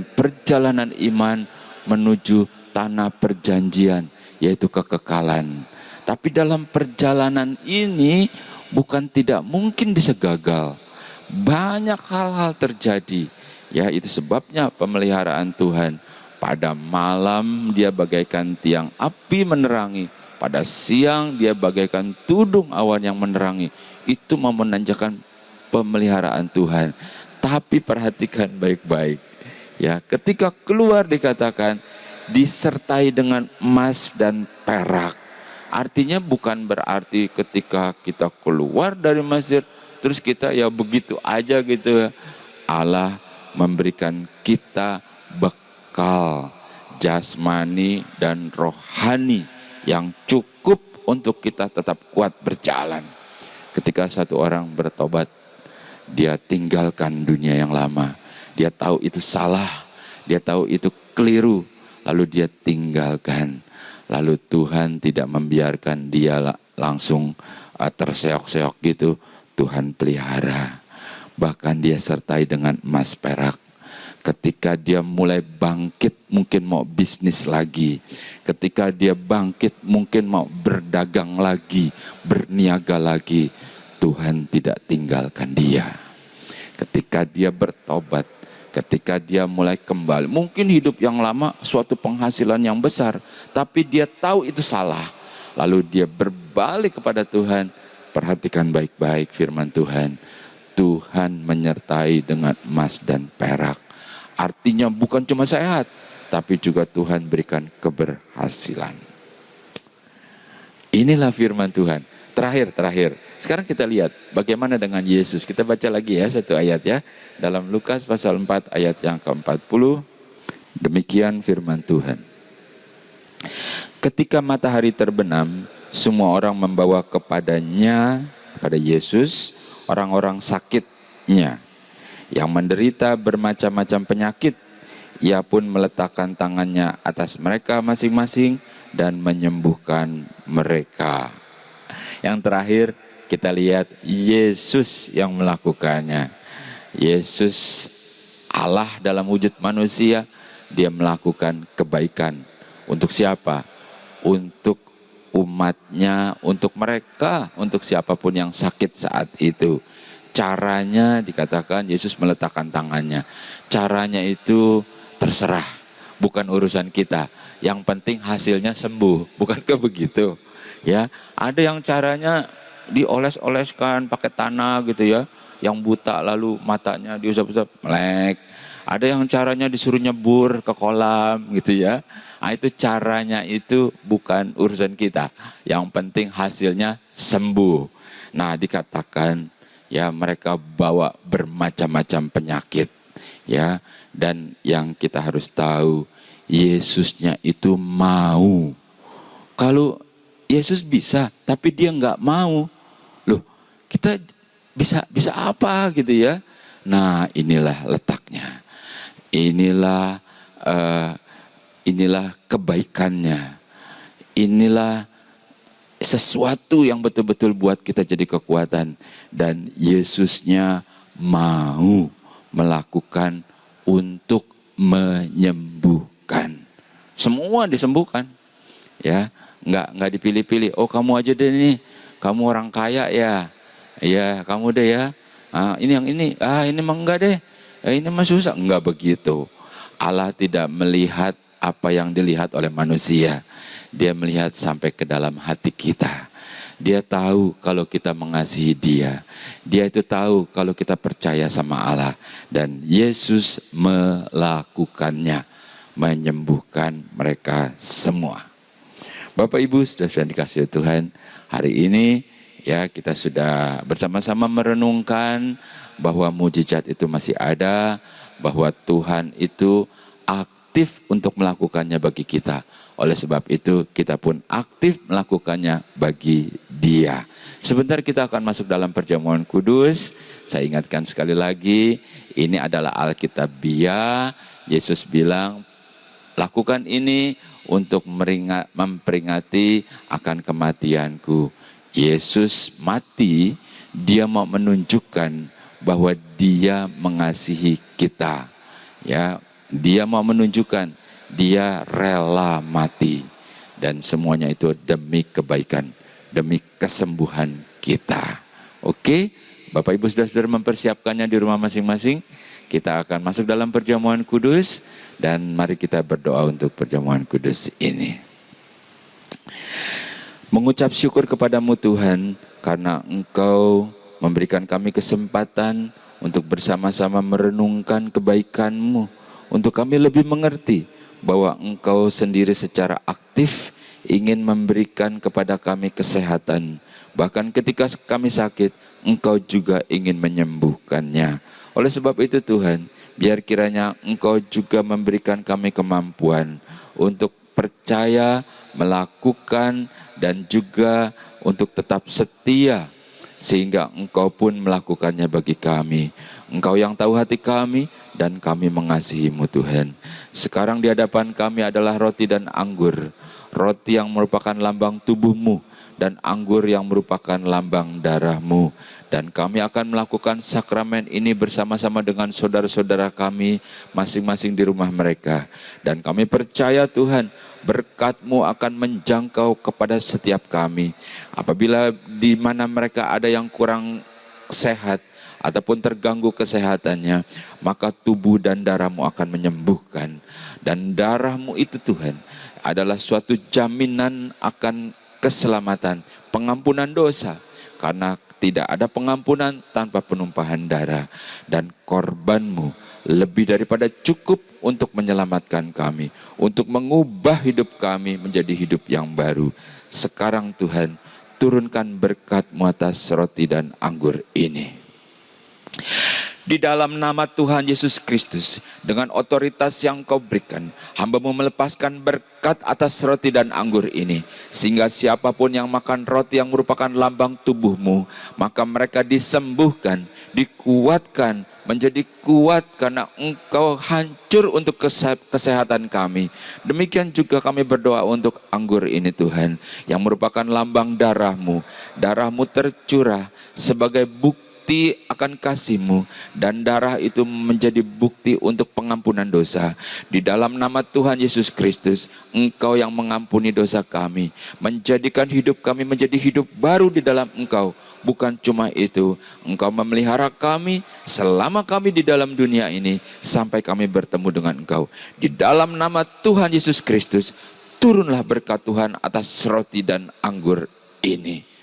perjalanan iman menuju tanah perjanjian, yaitu kekekalan. Tapi dalam perjalanan ini bukan tidak mungkin bisa gagal. Banyak hal-hal terjadi. Ya, itu sebabnya pemeliharaan Tuhan. Pada malam dia bagaikan tiang api menerangi. Pada siang dia bagaikan tudung awan yang menerangi. Itu memenanjakan pemeliharaan Tuhan. Tapi perhatikan baik-baik. Ya, ketika keluar dikatakan disertai dengan emas dan perak. Artinya bukan berarti ketika kita keluar dari Mesir terus kita ya begitu aja gitu. Allah memberikan kita bekal jasmani dan rohani yang cukup untuk kita tetap kuat berjalan. Ketika satu orang bertobat, dia tinggalkan dunia yang lama. Dia tahu itu salah, dia tahu itu keliru, lalu dia tinggalkan. Lalu Tuhan tidak membiarkan dia langsung terseok-seok gitu. Tuhan pelihara. Bahkan dia sertai dengan emas perak. Ketika dia mulai bangkit, mungkin mau bisnis lagi. Ketika dia bangkit, mungkin mau berdagang lagi, berniaga lagi. Tuhan tidak tinggalkan dia. Ketika dia bertobat, ketika dia mulai kembali, mungkin hidup yang lama suatu penghasilan yang besar, tapi dia tahu itu salah. Lalu dia berbalik kepada Tuhan. Perhatikan baik-baik firman Tuhan. Tuhan menyertai dengan emas dan perak. Artinya bukan cuma sehat, tapi juga Tuhan berikan keberhasilan. Inilah firman Tuhan. Terakhir. Sekarang kita lihat bagaimana dengan Yesus. Kita baca lagi ya satu ayat ya. Dalam Lukas pasal 4 ayat yang ke-40. Demikian firman Tuhan. Ketika matahari terbenam, semua orang membawa kepada Yesus, orang-orang sakitnya yang menderita bermacam-macam penyakit. Ia pun meletakkan tangannya atas mereka masing-masing dan menyembuhkan mereka. Yang terakhir kita lihat Yesus yang melakukannya. Yesus Allah dalam wujud manusia, dia melakukan kebaikan. Untuk siapa? Untuk umatnya, untuk mereka, untuk siapapun yang sakit saat itu. Caranya dikatakan Yesus meletakkan tangannya. Caranya itu terserah, bukan urusan kita. Yang penting hasilnya sembuh, bukankah begitu? Ya, ada yang caranya dioles-oleskan pakai tanah gitu ya, yang buta lalu matanya diusap-usap melek. Ada yang caranya disuruh nyebur ke kolam gitu ya. Nah, itu caranya itu bukan urusan kita. Yang penting hasilnya sembuh. Nah, dikatakan ya mereka bawa bermacam-macam penyakit ya, dan yang kita harus tahu Yesusnya itu mau. Kalau Yesus bisa tapi dia nggak mau, loh kita bisa apa gitu ya. Nah, inilah letaknya, inilah kebaikannya, inilah sesuatu yang betul-betul buat kita jadi kekuatan. Dan Yesusnya mau melakukan untuk menyembuhkan. Semua disembuhkan. Ya, nggak dipilih-pilih. Oh, kamu aja deh nih, kamu orang kaya ya. Ya, kamu deh ya. Ini yang ini. Ini mah enggak deh. Ini mah susah. Enggak begitu. Allah tidak melihat apa yang dilihat oleh manusia. Dia melihat sampai ke dalam hati kita. Dia tahu kalau kita mengasihi dia. Dia itu tahu kalau kita percaya sama Allah. Dan Yesus melakukannya. Menyembuhkan mereka semua. Bapak Ibu sudah dikasih Tuhan. Hari ini ya kita sudah bersama-sama merenungkan bahwa mujizat itu masih ada. Bahwa Tuhan itu aktif untuk melakukannya bagi kita. Oleh sebab itu kita pun aktif melakukannya bagi dia. Sebentar kita akan masuk dalam perjamuan kudus. Saya ingatkan sekali lagi, ini adalah Alkitabiah. Yesus bilang, lakukan ini untuk memperingati akan kematianku. Yesus mati, dia mau menunjukkan bahwa dia mengasihi kita. Ya, dia mau menunjukkan dia rela mati, dan semuanya itu demi kebaikan, demi kesembuhan kita. Oke, Bapak Ibu sudah mempersiapkannya di rumah masing-masing. Kita akan masuk dalam perjamuan kudus, dan mari kita berdoa untuk perjamuan kudus ini. Mengucap syukur kepadamu Tuhan, karena Engkau memberikan kami kesempatan untuk bersama-sama merenungkan kebaikan-Mu, untuk kami lebih mengerti bahwa Engkau sendiri secara aktif ingin memberikan kepada kami kesehatan. Bahkan ketika kami sakit, Engkau juga ingin menyembuhkannya. Oleh sebab itu Tuhan, biar kiranya Engkau juga memberikan kami kemampuan untuk percaya, melakukan, dan juga untuk tetap setia, sehingga Engkau pun melakukannya bagi kami. Engkau yang tahu hati kami, dan kami mengasihi-Mu Tuhan. Sekarang di hadapan kami adalah roti dan anggur. Roti yang merupakan lambang tubuh-Mu, dan anggur yang merupakan lambang darah-Mu. Dan kami akan melakukan sakramen ini bersama-sama dengan saudara-saudara kami masing-masing di rumah mereka. Dan kami percaya Tuhan, berkat-Mu akan menjangkau kepada setiap kami. Apabila di mana mereka ada yang kurang sehat ataupun terganggu kesehatannya, maka tubuh dan darah-Mu akan menyembuhkan. Dan darah-Mu itu Tuhan adalah suatu jaminan akan keselamatan, pengampunan dosa. Karena tidak ada pengampunan tanpa penumpahan darah. Dan korban-Mu lebih daripada cukup untuk menyelamatkan kami, untuk mengubah hidup kami menjadi hidup yang baru. Sekarang Tuhan, turunkan berkat-Mu atas roti dan anggur ini. Di dalam nama Tuhan Yesus Kristus, dengan otoritas yang Kau berikan, hamba-Mu melepaskan berkat atas roti dan anggur ini, sehingga siapapun yang makan roti yang merupakan lambang tubuh-Mu, maka mereka disembuhkan, dikuatkan, menjadi kuat karena Engkau hancur untuk kesehatan kami. Demikian juga kami berdoa untuk anggur ini Tuhan, yang merupakan lambang darah-Mu. Darah-Mu tercurah sebagai bukti akan kasih-Mu, dan darah itu menjadi bukti untuk pengampunan dosa. Di dalam nama Tuhan Yesus Kristus, Engkau yang mengampuni dosa kami, menjadikan hidup kami menjadi hidup baru di dalam Engkau. Bukan cuma itu, Engkau memelihara kami selama kami di dalam dunia ini, sampai kami bertemu dengan Engkau. Di dalam nama Tuhan Yesus Kristus, turunlah berkat Tuhan atas roti dan anggur ini.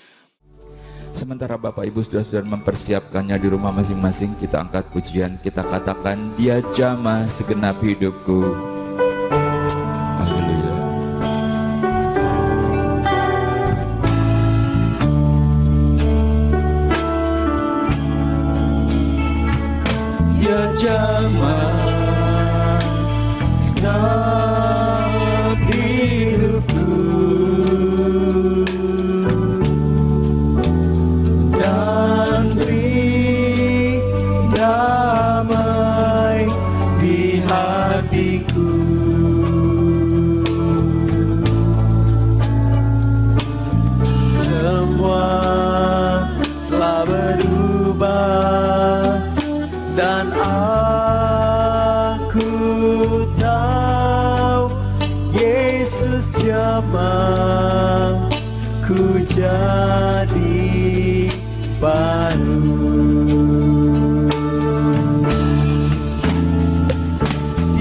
Sementara Bapak Ibu Saudara mempersiapkannya di rumah masing-masing, kita angkat pujian, kita katakan, Dia jamah segenap hidupku. Haleluya. Dia jamah segenap hidupku. Ku jadi baru.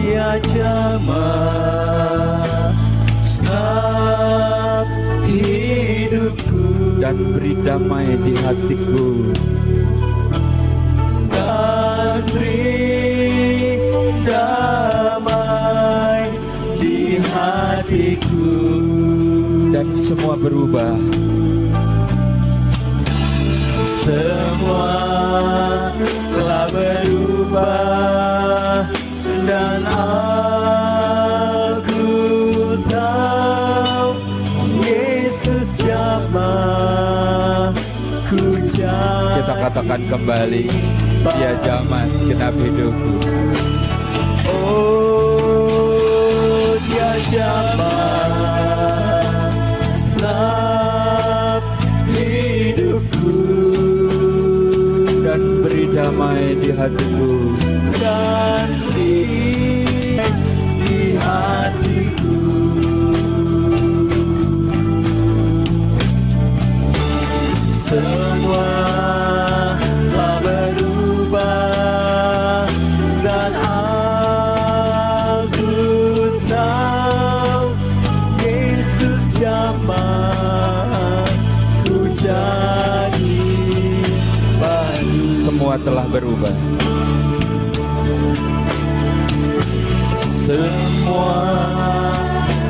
Dia jamah segenap hidupku, dan beri damai di hatiku, dan beri damai di hatiku. Dan semua berubah, semua telah berubah, dan aku tahu Yesus jamah ku jadi. Kita katakan kembali, Dia jamah segenap hidupku. Oh, Dia jamah hidupku, dan beri damai di hatiku, dan beri di hatiku. Semua telah berubah, dan aku tahu Yesus jamah ku jadi baru. Semua telah berubah. semua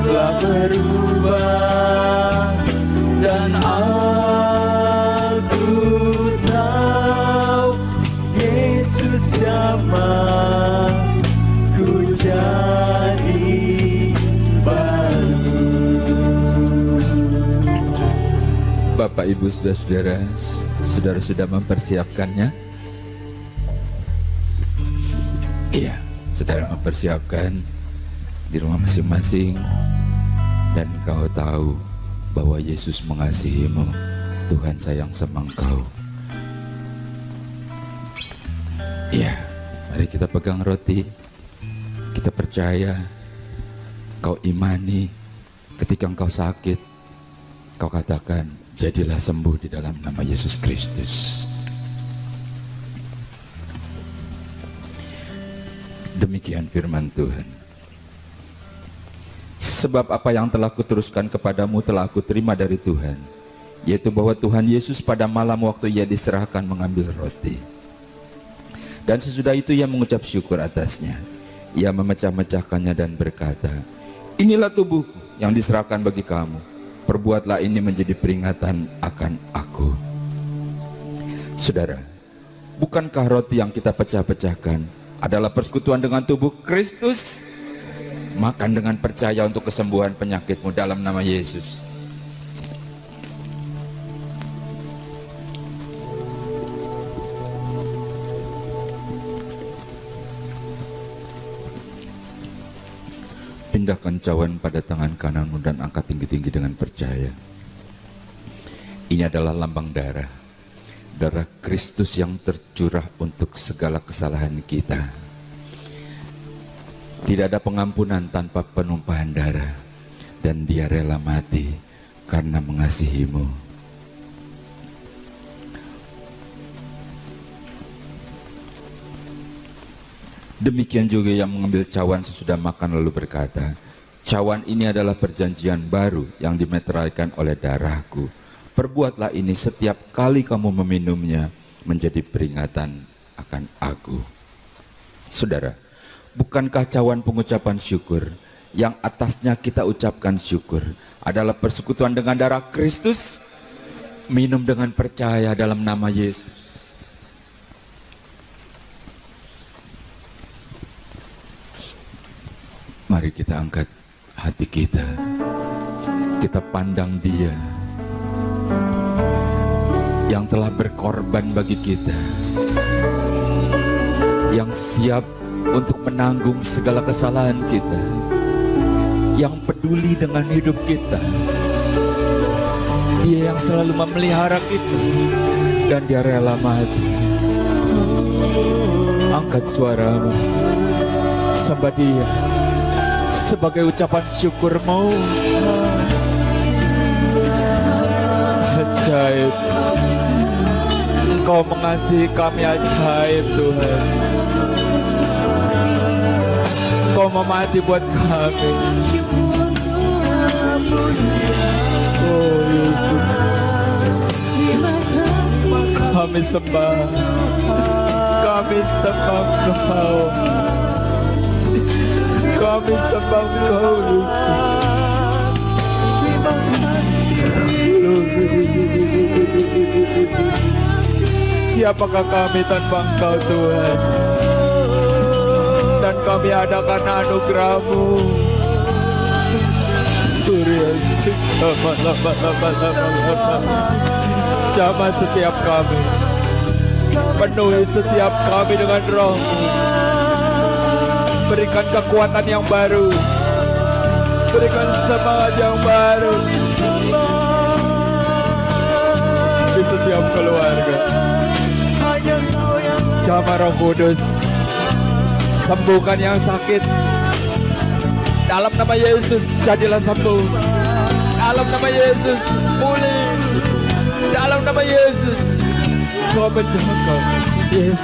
telah berubah dan aku tahu Yesus jamah ku jadi baru. Bapak, Ibu, saudara-saudara, saudara sudah mempersiapkannya? Iya, saudara mempersiapkan di rumah masing-masing, dan kau tahu bahwa Yesus mengasihimu. Tuhan sayang sama engkau. Iya, mari kita pegang roti. Kita percaya, kau imani, ketika engkau sakit, kau katakan, jadilah sembuh di dalam nama Yesus Kristus. Demikian firman Tuhan. Sebab apa yang telah kuteruskan kepadamu telah aku terima dari Tuhan, yaitu bahwa Tuhan Yesus pada malam waktu ia diserahkan mengambil roti, dan sesudah itu ia mengucap syukur atasnya. Ia memecah-mecahkannya dan berkata, inilah tubuhku yang diserahkan bagi kamu. Perbuatlah ini menjadi peringatan akan aku. Saudara, bukankah roti yang kita pecah-pecahkan adalah persekutuan dengan tubuh Kristus? Makan dengan percaya untuk kesembuhan penyakitmu dalam nama Yesus. Pindahkan cawan pada tangan kananmu dan angkat tinggi-tinggi dengan percaya. Ini adalah lambang darah Kristus yang tercurah untuk segala kesalahan kita. Tidak ada pengampunan tanpa penumpahan darah, dan dia rela mati karena mengasihimu. Demikian juga yang mengambil cawan sesudah makan lalu berkata, cawan ini adalah perjanjian baru yang dimeteraikan oleh darahku. Perbuatlah ini setiap kali kamu meminumnya menjadi peringatan akan aku. Saudara, bukankah cawan pengucapan syukur yang atasnya kita ucapkan syukur adalah persekutuan dengan darah Kristus? Minum dengan percaya dalam nama Yesus. Mari kita angkat hati kita. Kita pandang Dia yang telah berkorban bagi kita, yang siap untuk menanggung segala kesalahan kita, yang peduli dengan hidup kita. Dia yang selalu memelihara kita, dan Dia rela mati. Angkat suaramu, sembah Dia sebagai ucapan syukurmu. Ajaib, Engkau mengasihi kami, ajaib Tuhan. Engkau mau mati buat kami. Oh Yesus, kami sembah, kami sembah Engkau. Kami sembah Engkau, siapakah kami tanpa Engkau Tuhan? Dan kami ada karena anugerah-Mu. Jamah setiap kami, penuhi setiap kami dengan Roh-Mu. Berikan kekuatan yang baru, berikan semangat yang baru di setiap keluarga. Jamah Roh Kudus, sembuhkan yang sakit dalam nama Yesus. Jadilah sembuh dalam nama Yesus. Pulih dalam nama Yesus. Kau menjaga. Yes,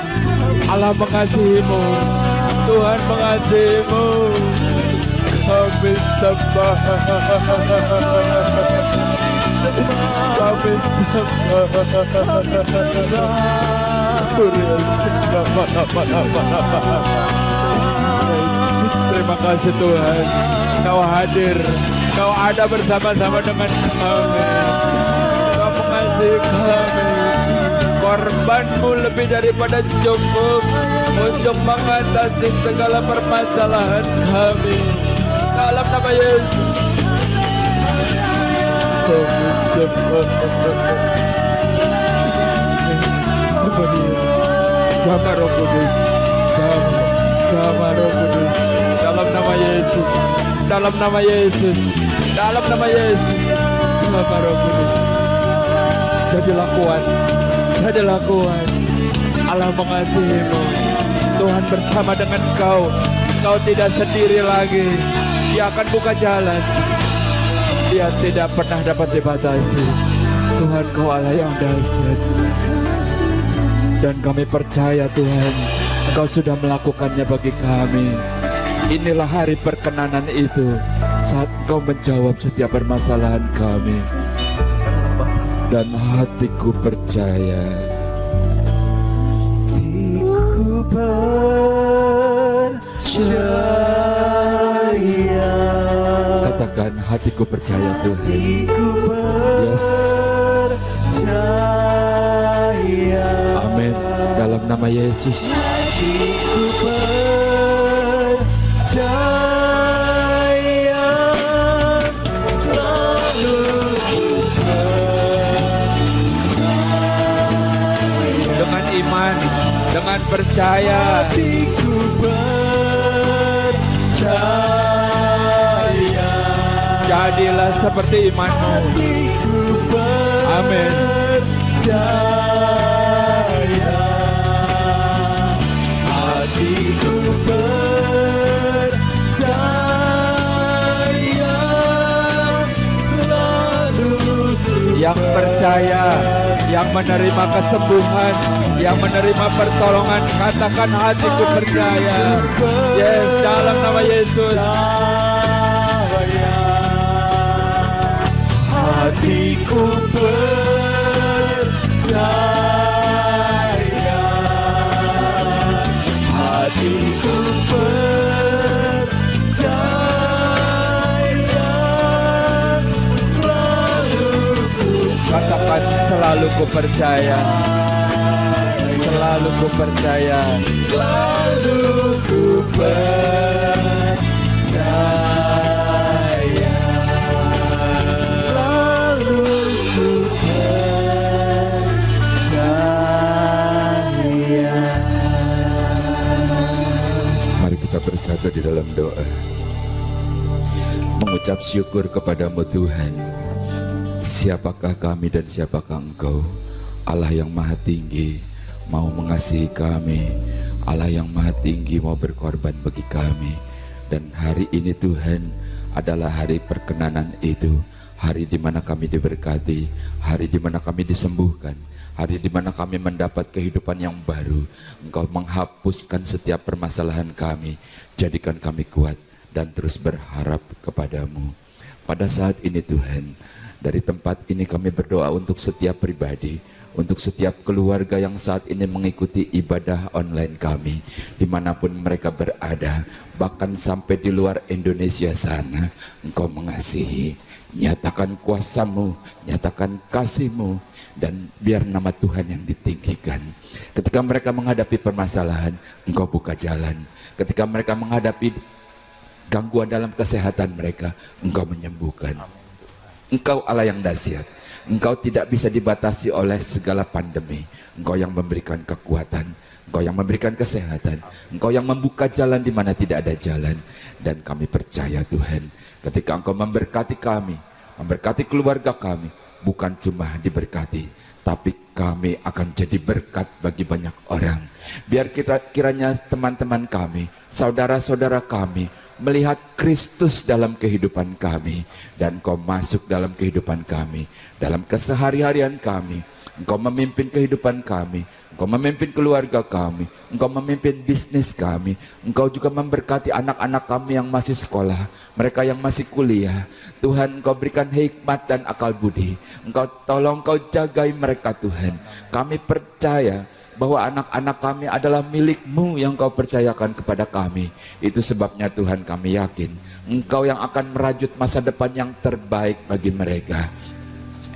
Allah mengasihimu, Tuhan mengasihimu. Kami sembah, kami sembah. Terima Terima kasih Tuhan, Kau hadir, Kau ada bersama-sama dengan kami. Kau mengasihi kami. Korbanmu lebih daripada cukup untuk mengatasi segala permasalahan kami. Dalam nama Yesus. Sama dia. Sama Roh Kudus. Sama Roh Kudus. Dalam nama Yesus. Dalam nama Yesus. Dalam nama Yesus. Sama Roh Kudus. Jadilah kuat. Jadilah kuat. Allah mengasihimu. Tuhan bersama dengan kau. Kau tidak sendiri lagi. Dia akan buka jalan. Dia tidak pernah dapat dibatasi. Tuhan, Kau Allah yang dahsyat. Dan kami percaya Tuhan, Engkau sudah melakukannya bagi kami. Inilah hari perkenanan itu, saat Engkau menjawab setiap permasalahan kami. Dan hatiku percaya. Hatiku percaya. Katakan, hatiku percaya Tuhan. Yes. Amin. Dalam nama Yesus. Hatiku percaya. Dengan iman, dengan percaya. Hatiku percaya. Jadilah seperti imanmu. Amin. Hatiku percaya. Yang percaya, yang menerima kesembuhan, yang menerima pertolongan, katakan hatiku percaya. Yes, dalam nama Yesus. Hatiku percaya. Hatiku percaya. Katakan, selalu ku percaya. Selalu ku percaya. Selalu ku percaya. Mari kita bersatu di dalam doa, mengucap syukur kepadamu Tuhan. Siapakah kami dan siapakah Engkau? Allah yang maha tinggi mau mengasihi kami. Allah yang maha tinggi mau berkorban bagi kami. Dan hari ini Tuhan adalah hari perkenanan itu. Hari di mana kami diberkati, hari di mana kami disembuhkan, hari di mana kami mendapat kehidupan yang baru. Engkau menghapuskan setiap permasalahan kami, jadikan kami kuat dan terus berharap kepadamu. Pada saat ini Tuhan, dari tempat ini kami berdoa untuk setiap pribadi, untuk setiap keluarga yang saat ini mengikuti ibadah online kami, dimanapun mereka berada, bahkan sampai di luar Indonesia sana. Engkau mengasihi, nyatakan kuasamu, nyatakan kasihmu, dan biar nama Tuhan yang ditinggikan. Ketika mereka menghadapi permasalahan, Engkau buka jalan. Ketika mereka menghadapi gangguan dalam kesehatan mereka, Engkau menyembuhkan. Engkau Allah yang dahsyat. Engkau tidak bisa dibatasi oleh segala pandemi. Engkau yang memberikan kekuatan, Engkau yang memberikan kesehatan, Engkau yang membuka jalan di mana tidak ada jalan. Dan kami percaya Tuhan, ketika Engkau memberkati kami, memberkati keluarga kami, bukan cuma diberkati, tapi kami akan jadi berkat bagi banyak orang. Biar kiranya teman-teman kami, saudara-saudara kami melihat Kristus dalam kehidupan kami, dan Engkau masuk dalam kehidupan kami, dalam kesehari-harian kami. Engkau memimpin kehidupan kami, Engkau memimpin keluarga kami, Engkau memimpin bisnis kami. Engkau juga memberkati anak-anak kami yang masih sekolah, mereka yang masih kuliah. Tuhan, Engkau berikan hikmat dan akal budi. Engkau tolong, Engkau jagai mereka Tuhan. Kami percaya bahwa anak-anak kami adalah milik-Mu yang Kau percayakan kepada kami. Itu sebabnya Tuhan, kami yakin Engkau yang akan merajut masa depan yang terbaik bagi mereka.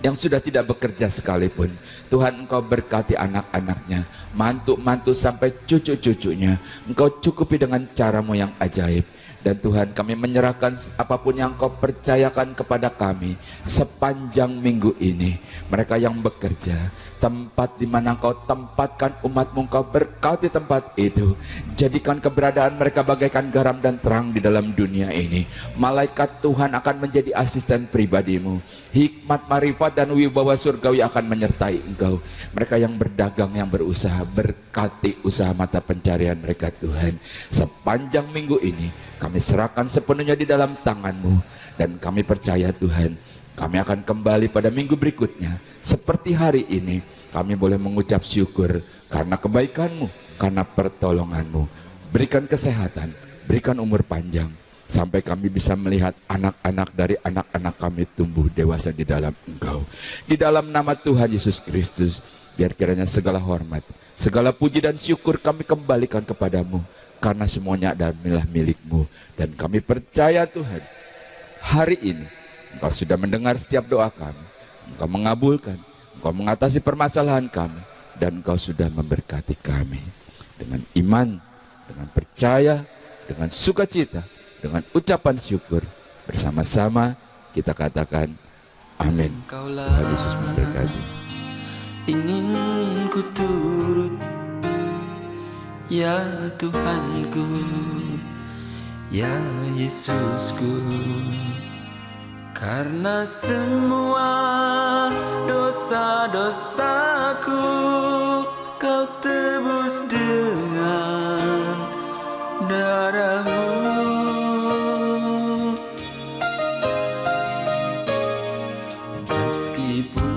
Yang sudah tidak bekerja sekalipun, Tuhan, Engkau berkati anak-anaknya, mantu-mantu sampai cucu-cucunya. Engkau cukupi dengan cara-Mu yang ajaib. Dan Tuhan, kami menyerahkan apapun yang Kau percayakan kepada kami sepanjang minggu ini. Mereka yang bekerja, tempat di mana Engkau tempatkan umat-Mu, Engkau berkati tempat itu. Jadikan keberadaan mereka bagaikan garam dan terang di dalam dunia ini. Malaikat Tuhan akan menjadi asisten pribadi-Mu. Hikmat, marifat, dan wibawa surgawi akan menyertai Engkau. Mereka yang berdagang, yang berusaha, berkati usaha mata pencarian mereka Tuhan. Sepanjang minggu ini kami serahkan sepenuhnya di dalam tangan-Mu. Dan kami percaya Tuhan, kami akan kembali pada minggu berikutnya. Seperti hari ini, kami boleh mengucap syukur karena kebaikan-Mu, karena pertolongan-Mu. Berikan kesehatan, berikan umur panjang, sampai kami bisa melihat anak-anak dari anak-anak kami tumbuh dewasa di dalam Engkau. Di dalam nama Tuhan Yesus Kristus, biar kiranya segala hormat, segala puji dan syukur kami kembalikan kepadamu, karena semuanya adalah milik-Mu. Dan kami percaya Tuhan, hari ini Engkau sudah mendengar setiap doa kami, Engkau mengabulkan, Engkau mengatasi permasalahan kami, dan Engkau sudah memberkati kami. Dengan iman, dengan percaya, dengan sukacita, dengan ucapan syukur, bersama-sama kita katakan amin. Tuhan Yesus memberkati. Ingin ku turut, ya Tuhanku, ya Yesusku, karena semua dosa-dosaku Kau tebus dengan darah-Mu. Meskipun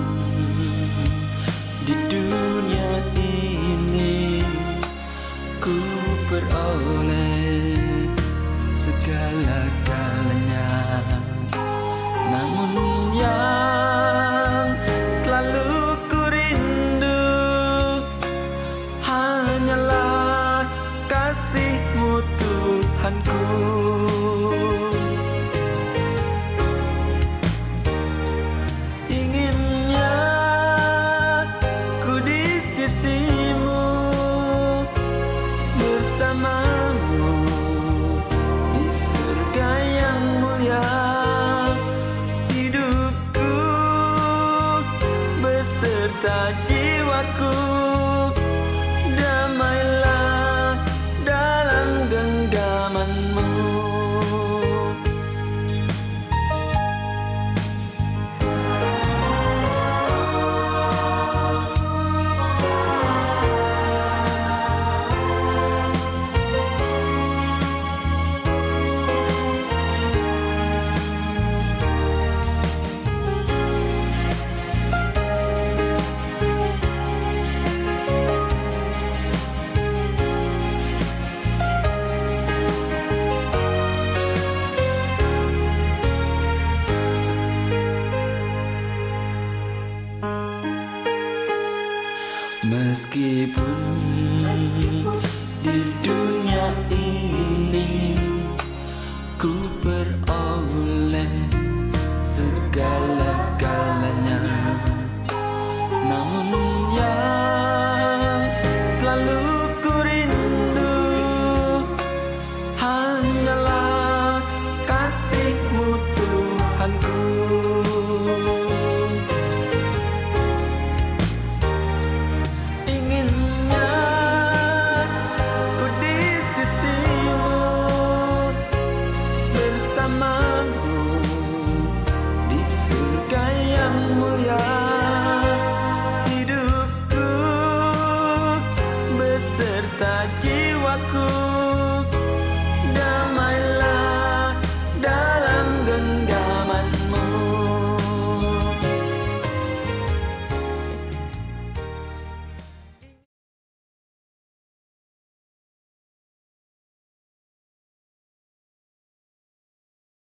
di dunia ini ku peroleh segala-galanya, namun yang selalu ku rindu hanyalah kasih-Mu Tuhanku. Inginnya ku di sisi-Mu, bersama-Mu di surga yang mulia. Hidupku beserta jiwaku damailah dalam genggaman-Mu. Meskipun di dunia ini ku peroleh segala-galanya, namun yang